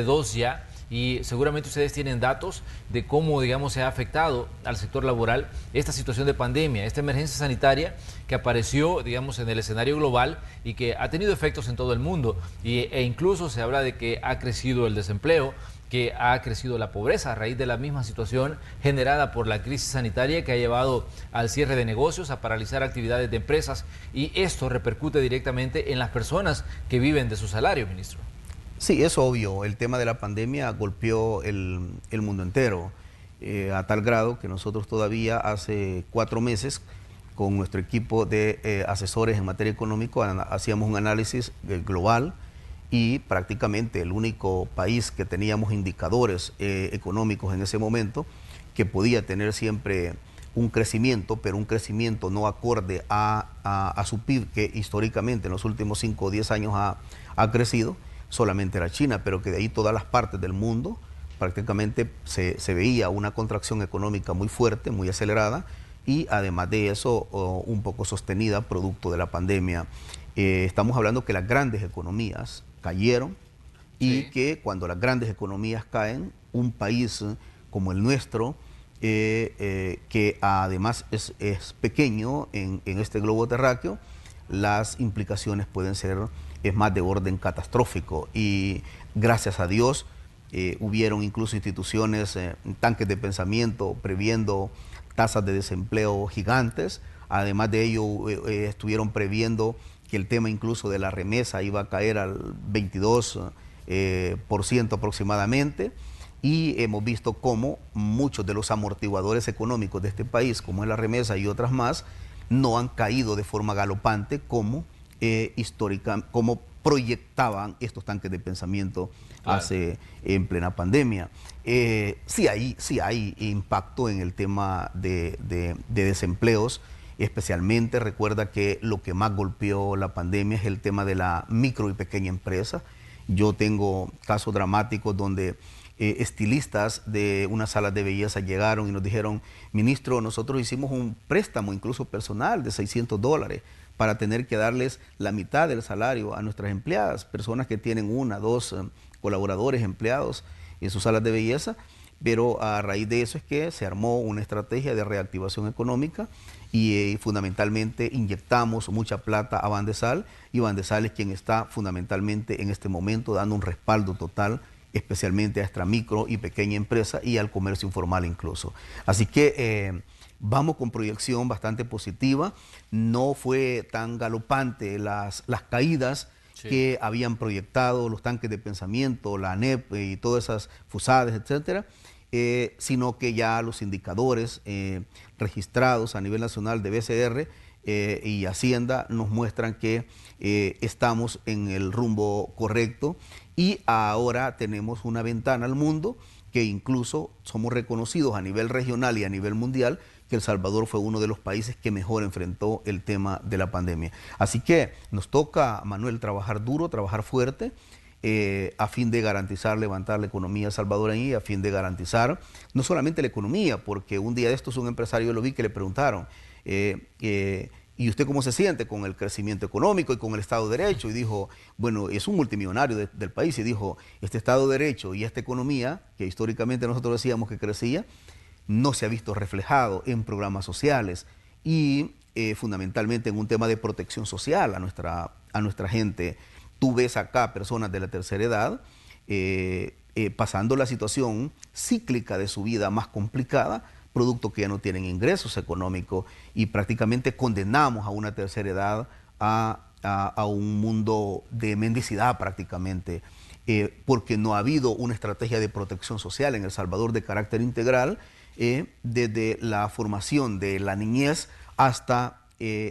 2 ya, y seguramente ustedes tienen datos de cómo, digamos, se ha afectado al sector laboral esta situación de pandemia, esta emergencia sanitaria que apareció, digamos, en el escenario global y que ha tenido efectos en todo el mundo. E incluso se habla de que ha crecido el desempleo, que ha crecido la pobreza a raíz de la misma situación generada por la crisis sanitaria que ha llevado al cierre de negocios, a paralizar actividades de empresas, y esto repercute directamente en las personas que viven de su salario, ministro. Sí, es obvio, el tema de la pandemia golpeó el mundo entero, a tal grado que nosotros todavía hace 4 meses con nuestro equipo de asesores en materia económica hacíamos un análisis global y prácticamente el único país que teníamos indicadores económicos en ese momento que podía tener siempre un crecimiento, pero un crecimiento no acorde a su PIB, que históricamente en los últimos 5 o 10 años ha crecido, solamente era China, pero que de ahí todas las partes del mundo prácticamente se veía una contracción económica muy fuerte, muy acelerada y además de eso un poco sostenida producto de la pandemia. Estamos hablando que las grandes economías cayeron y sí. que cuando las grandes economías caen, un país como el nuestro, que además es pequeño en este globo terráqueo, las implicaciones pueden ser más de orden catastrófico y gracias a Dios hubieron incluso instituciones, tanques de pensamiento previendo tasas de desempleo gigantes. Además de ello estuvieron previendo que el tema incluso de la remesa iba a caer al 22% aproximadamente y hemos visto cómo muchos de los amortiguadores económicos de este país, como es la remesa y otras más, no han caído de forma galopante como como proyectaban estos tanques de pensamiento claro. En plena pandemia. Sí hay impacto en el tema de desempleos, especialmente recuerda que lo que más golpeó la pandemia es el tema de la micro y pequeña empresa. Yo tengo casos dramáticos donde estilistas de unas salas de belleza llegaron y nos dijeron, ministro, nosotros hicimos un préstamo incluso personal de $600 para tener que darles la mitad del salario a nuestras empleadas, personas que tienen 1 o 2 colaboradores empleados en sus salas de belleza, pero a raíz de eso es que se armó una estrategia de reactivación económica y fundamentalmente inyectamos mucha plata a Bandesal y Bandesal es quien está fundamentalmente en este momento dando un respaldo total especialmente a esta micro y pequeña empresa y al comercio informal incluso. Así que vamos con proyección bastante positiva, no fue tan galopante las caídas sí. que habían proyectado los tanques de pensamiento, la ANEP y todas esas FUSADES, etcétera, sino que ya los indicadores registrados a nivel nacional de BCR y Hacienda nos muestran que estamos en el rumbo correcto y ahora tenemos una ventana al mundo que incluso somos reconocidos a nivel regional y a nivel mundial que El Salvador fue uno de los países que mejor enfrentó el tema de la pandemia. Así que nos toca, Manuel, trabajar duro, trabajar fuerte, a fin de garantizar, levantar la economía salvadoreña y a fin de garantizar no solamente la economía, porque un día de estos un empresario, lo vi, que le preguntaron, ¿y usted cómo se siente con el crecimiento económico y con el Estado de Derecho? Y dijo, bueno, es un multimillonario del país, y dijo, este Estado de Derecho y esta economía, que históricamente nosotros decíamos que crecía, no se ha visto reflejado en programas sociales y fundamentalmente en un tema de protección social a nuestra gente. Tú ves acá personas de la tercera edad pasando la situación cíclica de su vida más complicada, producto que ya no tienen ingresos económicos, y prácticamente condenamos a una tercera edad a un mundo de mendicidad prácticamente, porque no ha habido una estrategia de protección social en El Salvador de carácter integral, desde la formación de la niñez hasta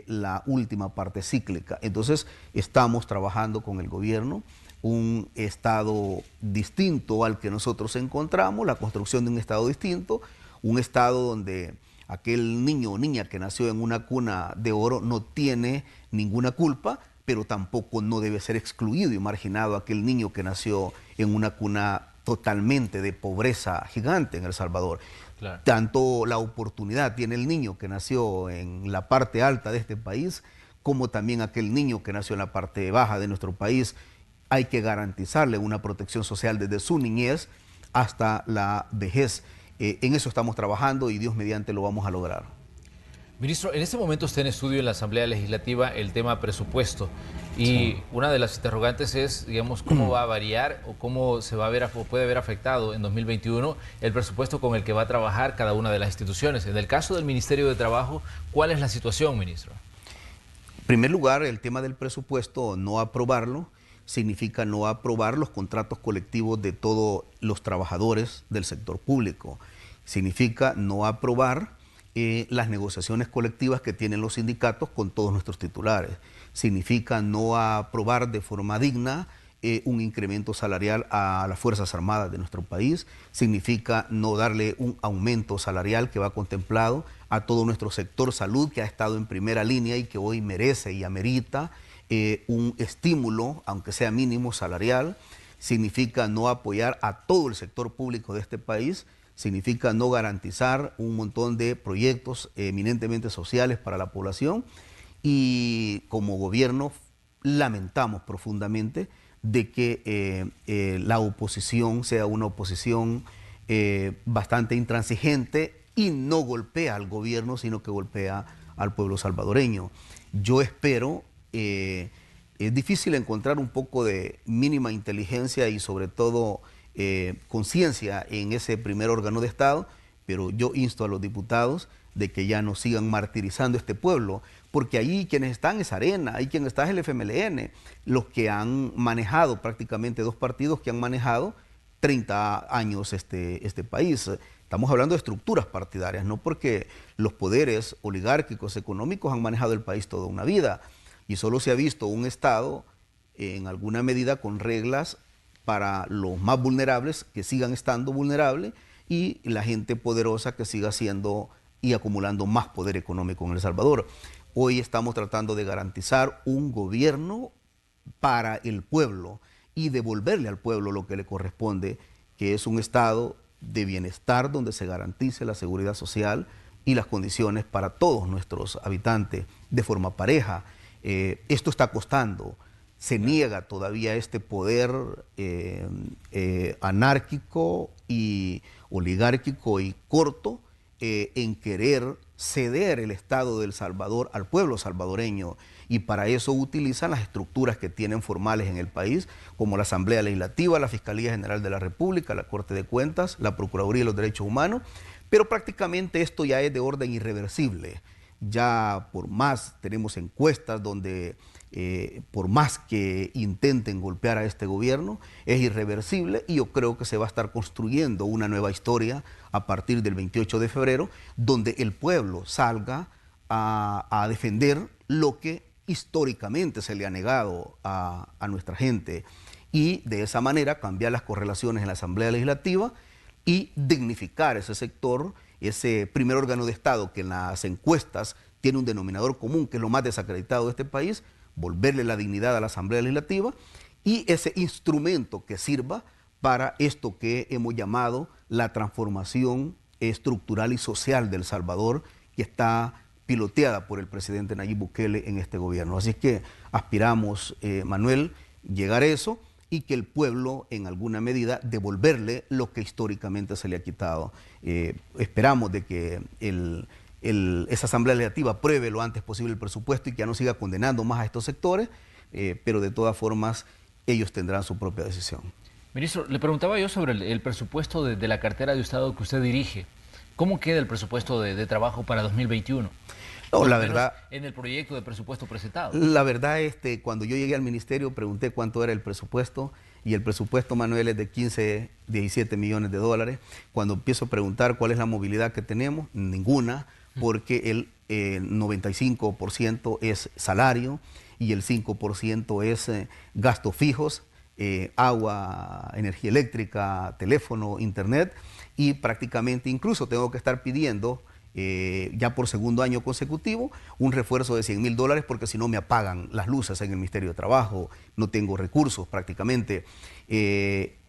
la última parte cíclica. Entonces estamos trabajando con el gobierno un estado distinto al que nosotros encontramos, la construcción de un estado distinto, un estado donde aquel niño o niña que nació en una cuna de oro no tiene ninguna culpa, pero tampoco no debe ser excluido y marginado aquel niño que nació en una cuna totalmente de pobreza gigante en El Salvador. Claro. Tanto la oportunidad tiene el niño que nació en la parte alta de este país, como también aquel niño que nació en la parte baja de nuestro país. Hay que garantizarle una protección social desde su niñez hasta la vejez. En eso estamos trabajando y Dios mediante lo vamos a lograr. Ministro, en este momento está en estudio en la Asamblea Legislativa el tema presupuesto, y sí, una de las interrogantes es, digamos, cómo va a variar o cómo se va a ver o puede ver afectado en 2021 el presupuesto con el que va a trabajar cada una de las instituciones. En el caso del Ministerio de Trabajo, ¿cuál es la situación, ministro? En primer lugar, el tema del presupuesto, no aprobarlo significa no aprobar los contratos colectivos de todos los trabajadores del sector público. Significa no aprobar las negociaciones colectivas que tienen los sindicatos con todos nuestros titulares. Significa no aprobar de forma digna un incremento salarial a las Fuerzas Armadas de nuestro país. Significa no darle un aumento salarial que va contemplado a todo nuestro sector salud, que ha estado en primera línea y que hoy merece y amerita un estímulo, aunque sea mínimo, salarial. Significa no apoyar a todo el sector público de este país. Significa no garantizar un montón de proyectos eminentemente sociales para la población, y como gobierno lamentamos profundamente de que la oposición sea una oposición bastante intransigente y no golpea al gobierno, sino que golpea al pueblo salvadoreño. Yo espero, es difícil encontrar un poco de mínima inteligencia y sobre todo conciencia en ese primer órgano de Estado, pero yo insto a los diputados de que ya no sigan martirizando este pueblo, porque ahí quienes están es Arena, ahí quien está es el FMLN, los que han manejado prácticamente dos partidos que han manejado 30 años este país. Estamos hablando de estructuras partidarias, no porque los poderes oligárquicos económicos han manejado el país toda una vida, y solo se ha visto un Estado en alguna medida con reglas para los más vulnerables que sigan estando vulnerables, y la gente poderosa que siga siendo y acumulando más poder económico en El Salvador. Hoy estamos tratando de garantizar un gobierno para el pueblo y devolverle al pueblo lo que le corresponde, que es un estado de bienestar donde se garantice la seguridad social y las condiciones para todos nuestros habitantes de forma pareja. Esto está costando. Se niega todavía este poder anárquico y oligárquico y corto en querer ceder el Estado de El Salvador al pueblo salvadoreño, y para eso utilizan las estructuras que tienen formales en el país, como la Asamblea Legislativa, la Fiscalía General de la República, la Corte de Cuentas, la Procuraduría de los Derechos Humanos, pero prácticamente esto ya es de orden irreversible. Ya por más tenemos encuestas donde por más que intenten golpear a este gobierno, es irreversible, y yo creo que se va a estar construyendo una nueva historia a partir del 28 de febrero, donde el pueblo salga a defender lo que históricamente se le ha negado a nuestra gente, y de esa manera cambiar las correlaciones en la Asamblea Legislativa y dignificar ese sector ese primer órgano de Estado que en las encuestas tiene un denominador común, que es lo más desacreditado de este país, volverle la dignidad a la Asamblea Legislativa y ese instrumento que sirva para esto que hemos llamado la transformación estructural y social de El Salvador, que está piloteada por el presidente Nayib Bukele en este gobierno. Así que aspiramos, Manuel, llegar a eso y que el pueblo, en alguna medida, devolverle lo que históricamente se le ha quitado. Esperamos de que esa Asamblea Legislativa apruebe lo antes posible el presupuesto y que ya no siga condenando más a estos sectores, pero de todas formas ellos tendrán su propia decisión. Ministro, le preguntaba yo sobre el presupuesto de la cartera de Estado que usted dirige. ¿Cómo queda el presupuesto de trabajo para 2021? No, la verdad, en el proyecto de presupuesto presentado. La verdad, cuando yo llegué al ministerio pregunté cuánto era el presupuesto y el presupuesto, Manuel, es de 15, 17 millones de dólares. Cuando empiezo a preguntar cuál es la movilidad que tenemos, ninguna, porque el 95% es salario y el 5% es gastos fijos, agua, energía eléctrica, teléfono, internet, y prácticamente incluso tengo que estar pidiendo ya por segundo año consecutivo un refuerzo de $100,000 porque si no me apagan las luces en el Ministerio de Trabajo, no tengo recursos prácticamente.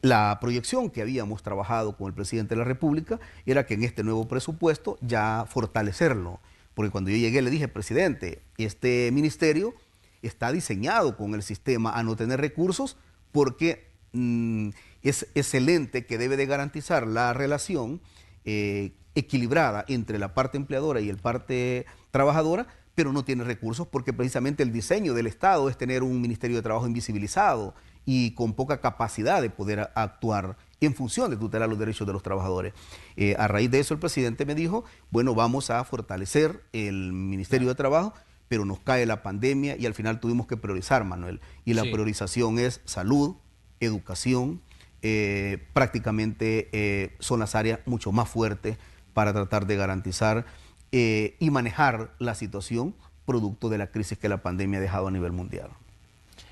La proyección que habíamos trabajado con el presidente de la República era que en este nuevo presupuesto ya fortalecerlo, porque cuando yo llegué le dije, presidente, este ministerio está diseñado con el sistema a no tener recursos porque es el ente que debe de garantizar la relación equilibrada entre la parte empleadora y el parte trabajadora, pero no tiene recursos porque precisamente el diseño del Estado es tener un Ministerio de Trabajo invisibilizado y con poca capacidad de poder actuar en función de tutelar los derechos de los trabajadores. A raíz de eso el presidente me dijo, bueno, vamos a fortalecer el Ministerio de Trabajo, pero nos cae la pandemia y al final tuvimos que priorizar, Manuel. Y la priorización es salud, educación, prácticamente son las áreas mucho más fuertes para tratar de garantizar y manejar la situación producto de la crisis que la pandemia ha dejado a nivel mundial.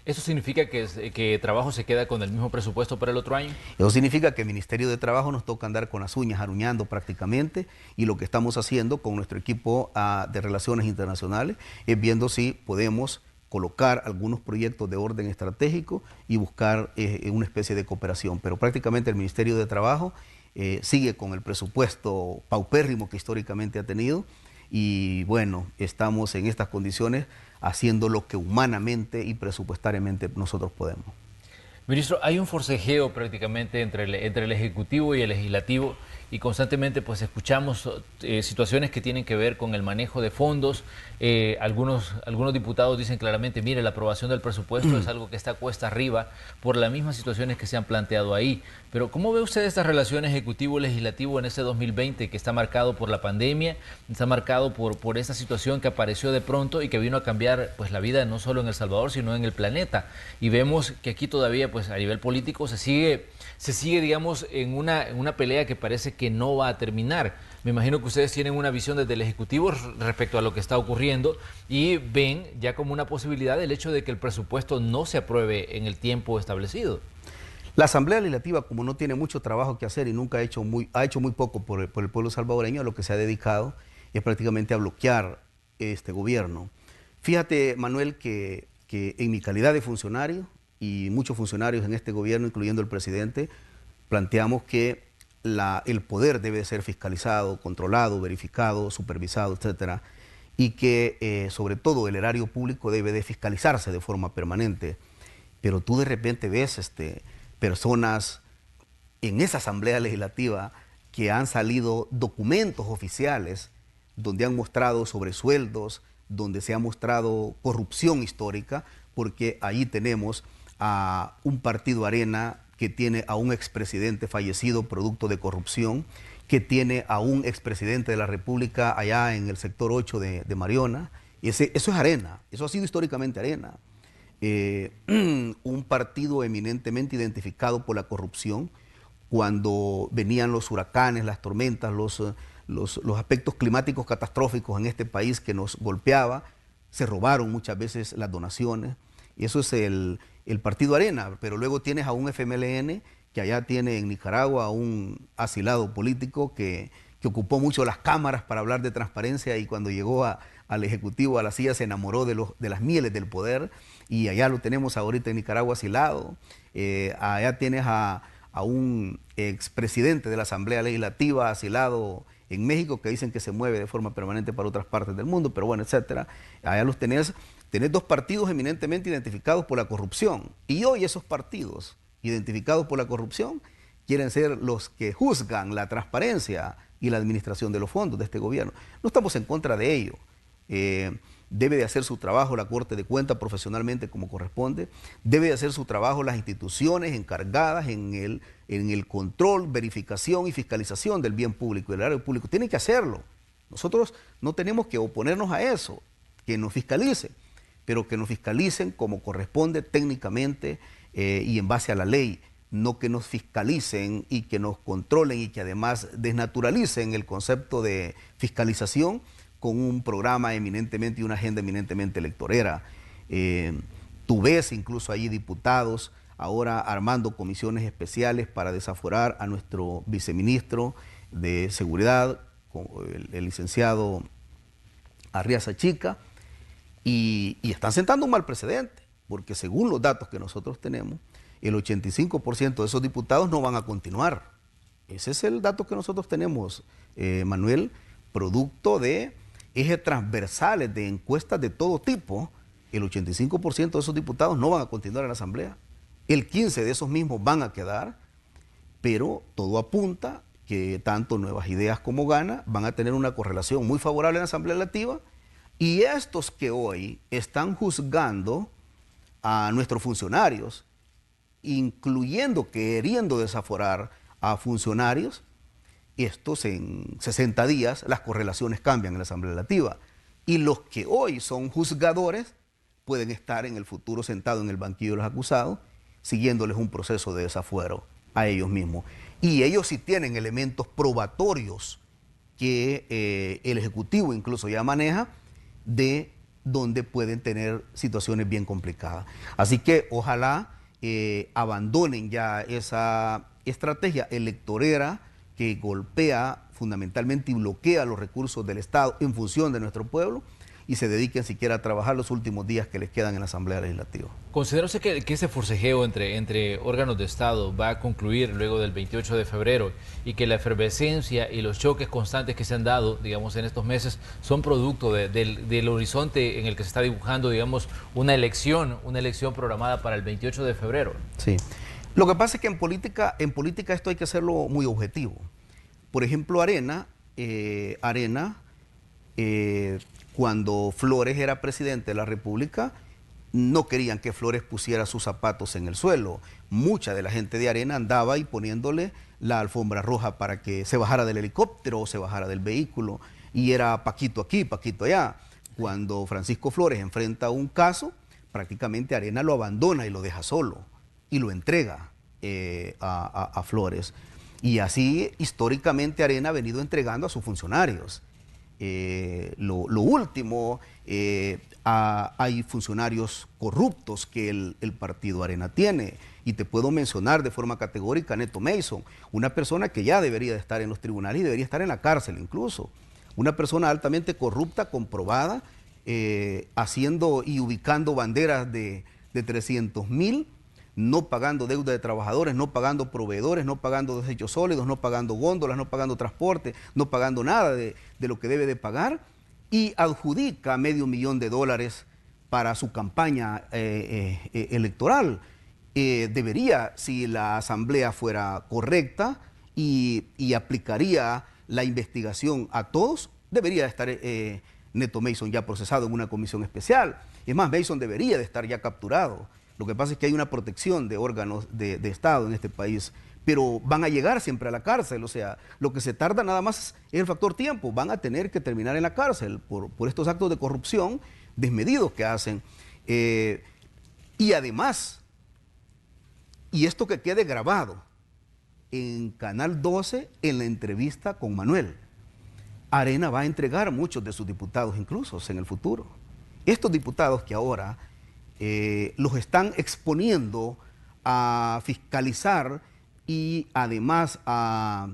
¿Eso significa que Trabajo se queda con el mismo presupuesto para el otro año? Eso significa que el Ministerio de Trabajo nos toca andar con las uñas aruñando prácticamente, y lo que estamos haciendo con nuestro equipo de Relaciones Internacionales es viendo si podemos colocar algunos proyectos de orden estratégico y buscar una especie de cooperación. Pero prácticamente el Ministerio de Trabajo sigue con el presupuesto paupérrimo que históricamente ha tenido y bueno, estamos en estas condiciones haciendo lo que humanamente y presupuestariamente nosotros podemos. Ministro, hay un forcejeo prácticamente entre el Ejecutivo y el Legislativo y constantemente pues escuchamos situaciones que tienen que ver con el manejo de fondos. Algunos diputados dicen claramente, mire, la aprobación del presupuesto es algo que está cuesta arriba por las mismas situaciones que se han planteado ahí. Pero ¿cómo ve usted esta relación Ejecutivo-Legislativo en este 2020 que está marcado por la pandemia, está marcado por esta situación que apareció de pronto y que vino a cambiar pues la vida no solo en El Salvador, sino en el planeta? Y vemos que aquí todavía pues a nivel político se sigue digamos en una pelea que parece que no va a terminar. Me imagino que ustedes tienen una visión desde el Ejecutivo respecto a lo que está ocurriendo y ven ya como una posibilidad el hecho de que el presupuesto no se apruebe en el tiempo establecido. La Asamblea Legislativa, como no tiene mucho trabajo que hacer y nunca ha hecho muy poco por el pueblo salvadoreño, a lo que se ha dedicado es prácticamente a bloquear este gobierno. Fíjate, Manuel, que en mi calidad de funcionario y muchos funcionarios en este gobierno, incluyendo el presidente, planteamos que el poder debe ser fiscalizado, controlado, verificado, supervisado, etcétera, y que sobre todo el erario público debe de fiscalizarse de forma permanente. Pero tú de repente ves personas en esa Asamblea Legislativa que han salido documentos oficiales donde han mostrado sobresueldos, donde se ha mostrado corrupción histórica, porque ahí tenemos a un partido Arena que tiene a un expresidente fallecido producto de corrupción, que tiene a un expresidente de la República allá en el sector 8 de Mariona. Eso es Arena, eso ha sido históricamente Arena. Un partido eminentemente identificado por la corrupción. Cuando venían los huracanes, las tormentas, los aspectos climáticos catastróficos en este país que nos golpeaba, se robaron muchas veces las donaciones. Y eso es el partido Arena, pero luego tienes a un FMLN que allá tiene en Nicaragua a un asilado político que que ocupó mucho las cámaras para hablar de transparencia y cuando llegó al Ejecutivo, a la silla, se enamoró de las mieles del poder y allá lo tenemos ahorita en Nicaragua asilado. Allá tienes a un expresidente de la Asamblea Legislativa asilado en México que dicen que se mueve de forma permanente para otras partes del mundo, pero bueno, etcétera. Allá los tenés dos partidos eminentemente identificados por la corrupción y hoy esos partidos identificados por la corrupción quieren ser los que juzgan la transparencia y la administración de los fondos de este gobierno. No estamos en contra de ello. Debe de hacer su trabajo la Corte de Cuentas profesionalmente como corresponde. Debe de hacer su trabajo las instituciones encargadas en el control, verificación y fiscalización del bien público y del erario público. Tienen que hacerlo. Nosotros no tenemos que oponernos a eso, que nos fiscalicen, pero que nos fiscalicen como corresponde técnicamente y en base a la ley. No que nos fiscalicen y que nos controlen y que además desnaturalicen el concepto de fiscalización con un programa eminentemente y una agenda eminentemente electorera. Tú ves incluso allí diputados ahora armando comisiones especiales para desaforar a nuestro viceministro de Seguridad, el licenciado Arriaza Chica, y están sentando un mal precedente, porque según los datos que nosotros tenemos, el 85% de esos diputados no van a continuar. Ese es el dato que nosotros tenemos, Manuel, producto de ejes transversales de encuestas de todo tipo. El 85% de esos diputados no van a continuar en la Asamblea. El 15% de esos mismos van a quedar, pero todo apunta que tanto Nuevas Ideas como Gana van a tener una correlación muy favorable en la Asamblea Legislativa y estos que hoy están juzgando a nuestros funcionarios, incluyendo queriendo desaforar a funcionarios, estos en 60 días las correlaciones cambian en la Asamblea Legislativa y los que hoy son juzgadores pueden estar en el futuro sentados en el banquillo de los acusados siguiéndoles un proceso de desafuero a ellos mismos. Y ellos sí tienen elementos probatorios que el Ejecutivo incluso ya maneja de donde pueden tener situaciones bien complicadas. Así que ojalá abandonen ya esa estrategia electorera que golpea fundamentalmente y bloquea los recursos del Estado en función de nuestro pueblo y se dediquen siquiera a trabajar los últimos días que les quedan en la Asamblea Legislativa. ¿Considera usted que ese forcejeo entre órganos de Estado va a concluir luego del 28 de febrero y que la efervescencia y los choques constantes que se han dado, digamos, en estos meses son producto del horizonte en el que se está dibujando, digamos, una elección programada para el 28 de febrero? Sí. Lo que pasa es que en política esto hay que hacerlo muy objetivo. Por ejemplo, cuando Flores era presidente de la República, no querían que Flores pusiera sus zapatos en el suelo. Mucha de la gente de Arena andaba ahí poniéndole la alfombra roja para que se bajara del helicóptero o se bajara del vehículo. Y era Paquito aquí, Paquito allá. Cuando Francisco Flores enfrenta un caso, prácticamente Arena lo abandona y lo deja solo y lo entrega a Flores. Y así históricamente Arena ha venido entregando a sus funcionarios. Lo último, hay funcionarios corruptos que el partido Arena tiene y te puedo mencionar de forma categórica a Neto Mason, una persona que ya debería de estar en los tribunales y debería estar en la cárcel incluso, una persona altamente corrupta, comprobada, haciendo y ubicando banderas de 300.000, no pagando deuda de trabajadores, no pagando proveedores, no pagando desechos sólidos, no pagando góndolas, no pagando transporte, no pagando nada de lo que debe de pagar y adjudica $500,000 para su campaña electoral. Debería, si la asamblea fuera correcta y aplicaría la investigación a todos, debería estar Neto Mason ya procesado en una comisión especial. Es más, Mason debería de estar ya capturado. Lo que pasa es que hay una protección de órganos de Estado en este país, pero van a llegar siempre a la cárcel. O sea, lo que se tarda nada más es el factor tiempo. Van a tener que terminar en la cárcel por estos actos de corrupción desmedidos que hacen. Y además, y esto que quede grabado en Canal 12 en la entrevista con Manuel, Arena va a entregar muchos de sus diputados incluso en el futuro. Estos diputados que ahora los están exponiendo a fiscalizar y además a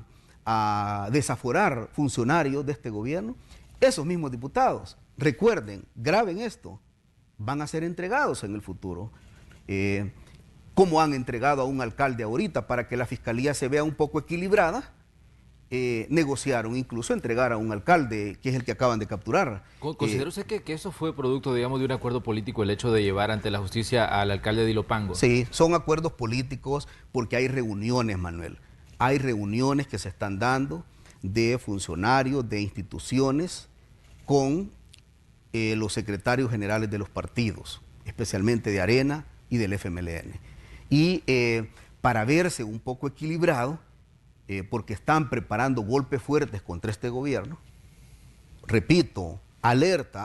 a desaforar funcionarios de este gobierno, esos mismos diputados, recuerden, graben esto, van a ser entregados en el futuro, como han entregado a un alcalde ahorita para que la fiscalía se vea un poco equilibrada. Negociaron incluso entregar a un alcalde que es el que acaban de capturar. ¿Considera usted que eso fue producto, digamos, de un acuerdo político, el hecho de llevar ante la justicia al alcalde de Ilopango? Sí, son acuerdos políticos porque hay reuniones, Manuel. Hay reuniones que se están dando de funcionarios, de instituciones, con los secretarios generales de los partidos, especialmente de Arena y del FMLN. Y para verse un poco equilibrado, porque están preparando golpes fuertes contra este gobierno, repito, alerta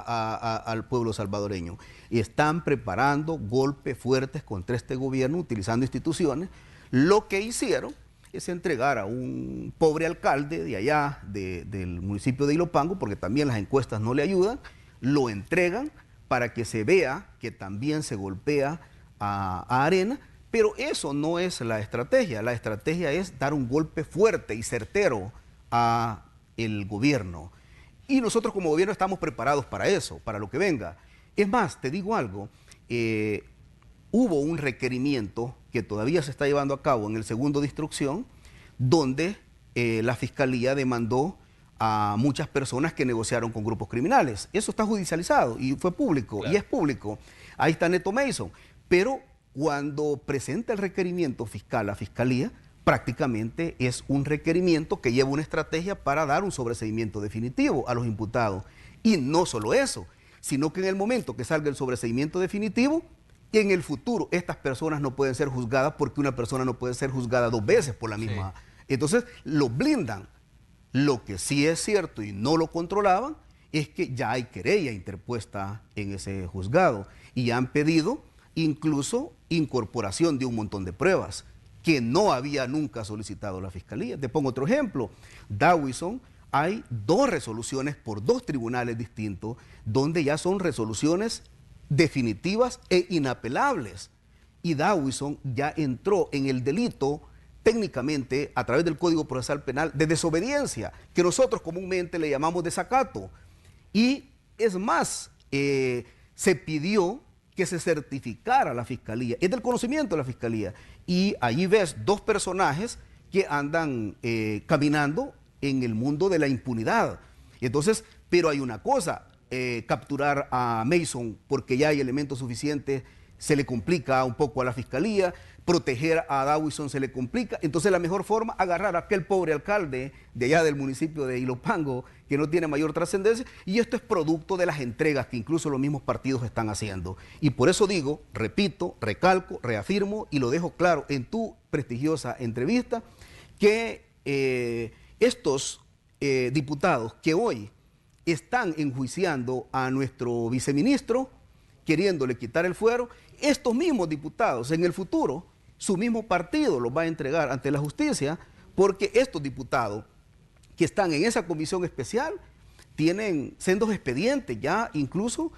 al pueblo salvadoreño, y están preparando golpes fuertes contra este gobierno utilizando instituciones. Lo que hicieron es entregar a un pobre alcalde de allá, del municipio de Ilopango, porque también las encuestas no le ayudan, lo entregan para que se vea que también se golpea a Arena. Pero eso no es la estrategia es dar un golpe fuerte y certero a el gobierno. Y nosotros como gobierno estamos preparados para eso, para lo que venga. Es más, te digo algo, hubo un requerimiento que todavía se está llevando a cabo en el segundo de instrucción, donde la Fiscalía demandó a muchas personas que negociaron con grupos criminales. Eso está judicializado y fue público, claro. Y es público. Ahí está Neto Mason, pero cuando presenta el requerimiento fiscal a Fiscalía, prácticamente es un requerimiento que lleva una estrategia para dar un sobreseimiento definitivo a los imputados. Y no solo eso, sino que en el momento que salga el sobreseimiento definitivo, en el futuro estas personas no pueden ser juzgadas porque una persona no puede ser juzgada 2 veces por la misma. Sí. Entonces, lo blindan. Lo que sí es cierto y no lo controlaban es que ya hay querella interpuesta en ese juzgado y han pedido incluso incorporación de un montón de pruebas que no había nunca solicitado la Fiscalía. Te pongo otro ejemplo. Dawison, hay 2 resoluciones por 2 tribunales distintos donde ya son resoluciones definitivas e inapelables. Y Dawison ya entró en el delito técnicamente a través del Código Procesal Penal de desobediencia, que nosotros comúnmente le llamamos desacato. Y es más, se pidió que se certificara la Fiscalía, es del conocimiento de la Fiscalía, y allí ves 2 personajes que andan caminando en el mundo de la impunidad. Entonces, pero hay una cosa, capturar a Mason porque ya hay elementos suficientes, se le complica un poco a la Fiscalía, proteger a Dawison se le complica, entonces la mejor forma, agarrar a aquel pobre alcalde de allá del municipio de Ilopango, que no tiene mayor trascendencia, y esto es producto de las entregas que incluso los mismos partidos están haciendo. Y por eso digo, repito, recalco, reafirmo y lo dejo claro en tu prestigiosa entrevista, que estos diputados que hoy están enjuiciando a nuestro viceministro, queriéndole quitar el fuero, estos mismos diputados en el futuro, su mismo partido los va a entregar ante la justicia, porque estos diputados que están en esa comisión especial tienen sendos expedientes ya incluso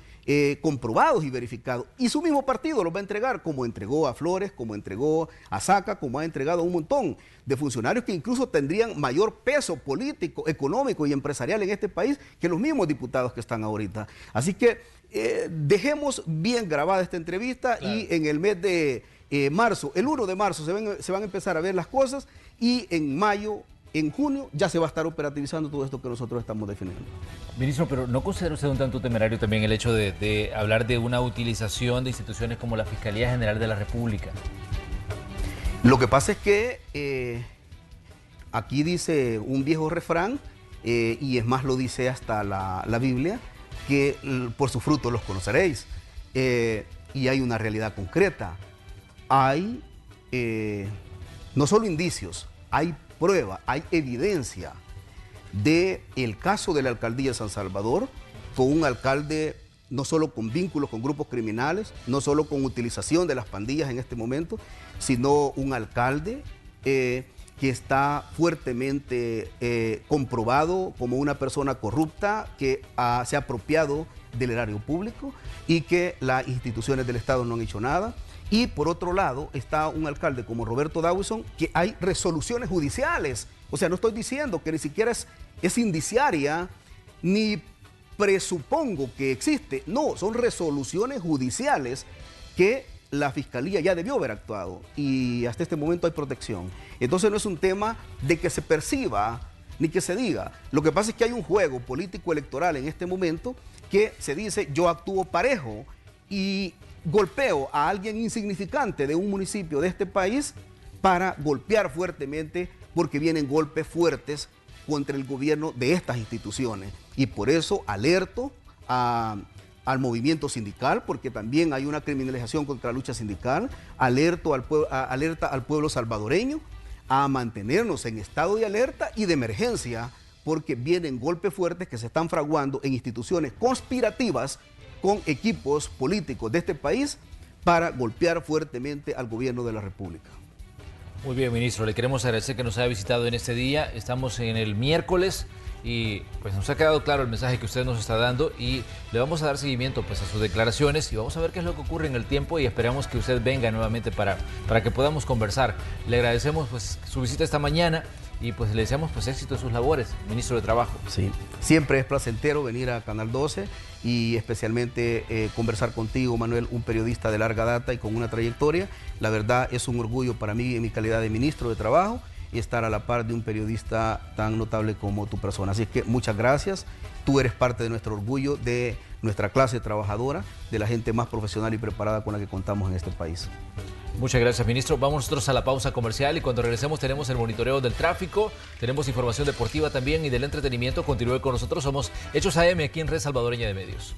comprobados y verificados, y su mismo partido los va a entregar, como entregó a Flores, como entregó a Saca, como ha entregado a un montón de funcionarios que incluso tendrían mayor peso político, económico y empresarial en este país que los mismos diputados que están ahorita. Así que dejemos bien grabada esta entrevista, claro. Y en el mes de marzo, el 1 de marzo se van a empezar a ver las cosas, y en mayo, en junio, ya se va a estar operativizando todo esto que nosotros estamos definiendo. Ministro, pero ¿no considera usted un tanto temerario también el hecho de hablar de una utilización de instituciones como la Fiscalía General de la República? Lo que pasa es que aquí dice un viejo refrán, y es más, lo dice hasta la Biblia, que por sus frutos los conoceréis. Y hay una realidad concreta. Hay no solo indicios, hay prueba, hay evidencia del caso de la alcaldía de San Salvador, con un alcalde no solo con vínculos con grupos criminales, no solo con utilización de las pandillas en este momento, sino un alcalde que está fuertemente comprobado como una persona corrupta que se ha apropiado del erario público y que las instituciones del Estado no han hecho nada. Y por otro lado está un alcalde como Roberto Dawison, que hay resoluciones judiciales O sea, no estoy diciendo que ni siquiera es indiciaria, ni presupongo que existe. No, son resoluciones judiciales que la Fiscalía ya debió haber actuado y hasta este momento hay protección. Entonces no es un tema de que se perciba ni que se diga. Lo que pasa es que hay un juego político electoral en este momento que se dice yo actúo parejo y golpeo a alguien insignificante de un municipio de este país para golpear fuertemente porque vienen golpes fuertes contra el gobierno de estas instituciones. Y por eso alerto al movimiento sindical, porque también hay una criminalización contra la lucha sindical, alerta al pueblo salvadoreño a mantenernos en estado de alerta y de emergencia, porque vienen golpes fuertes que se están fraguando en instituciones conspirativas con equipos políticos de este país para golpear fuertemente al gobierno de la República. Muy bien, ministro, le queremos agradecer que nos haya visitado en este día. Estamos en el miércoles y pues nos ha quedado claro el mensaje que usted nos está dando y le vamos a dar seguimiento pues a sus declaraciones y vamos a ver qué es lo que ocurre en el tiempo y esperamos que usted venga nuevamente para que podamos conversar. Le agradecemos pues su visita esta mañana y pues le deseamos pues éxito en sus labores, ministro de Trabajo. Sí, siempre es placentero venir a Canal 12 y especialmente conversar contigo, Manuel, un periodista de larga data y con una trayectoria. La verdad es un orgullo para mí en mi calidad de ministro de Trabajo y estar a la par de un periodista tan notable como tu persona. Así que muchas gracias. Tú eres parte de nuestro orgullo, de nuestra clase trabajadora, de la gente más profesional y preparada con la que contamos en este país. Muchas gracias, ministro. Vamos nosotros a la pausa comercial y cuando regresemos tenemos el monitoreo del tráfico, tenemos información deportiva también y del entretenimiento. Continúe con nosotros. Somos Hechos AM aquí en Red Salvadoreña de Medios.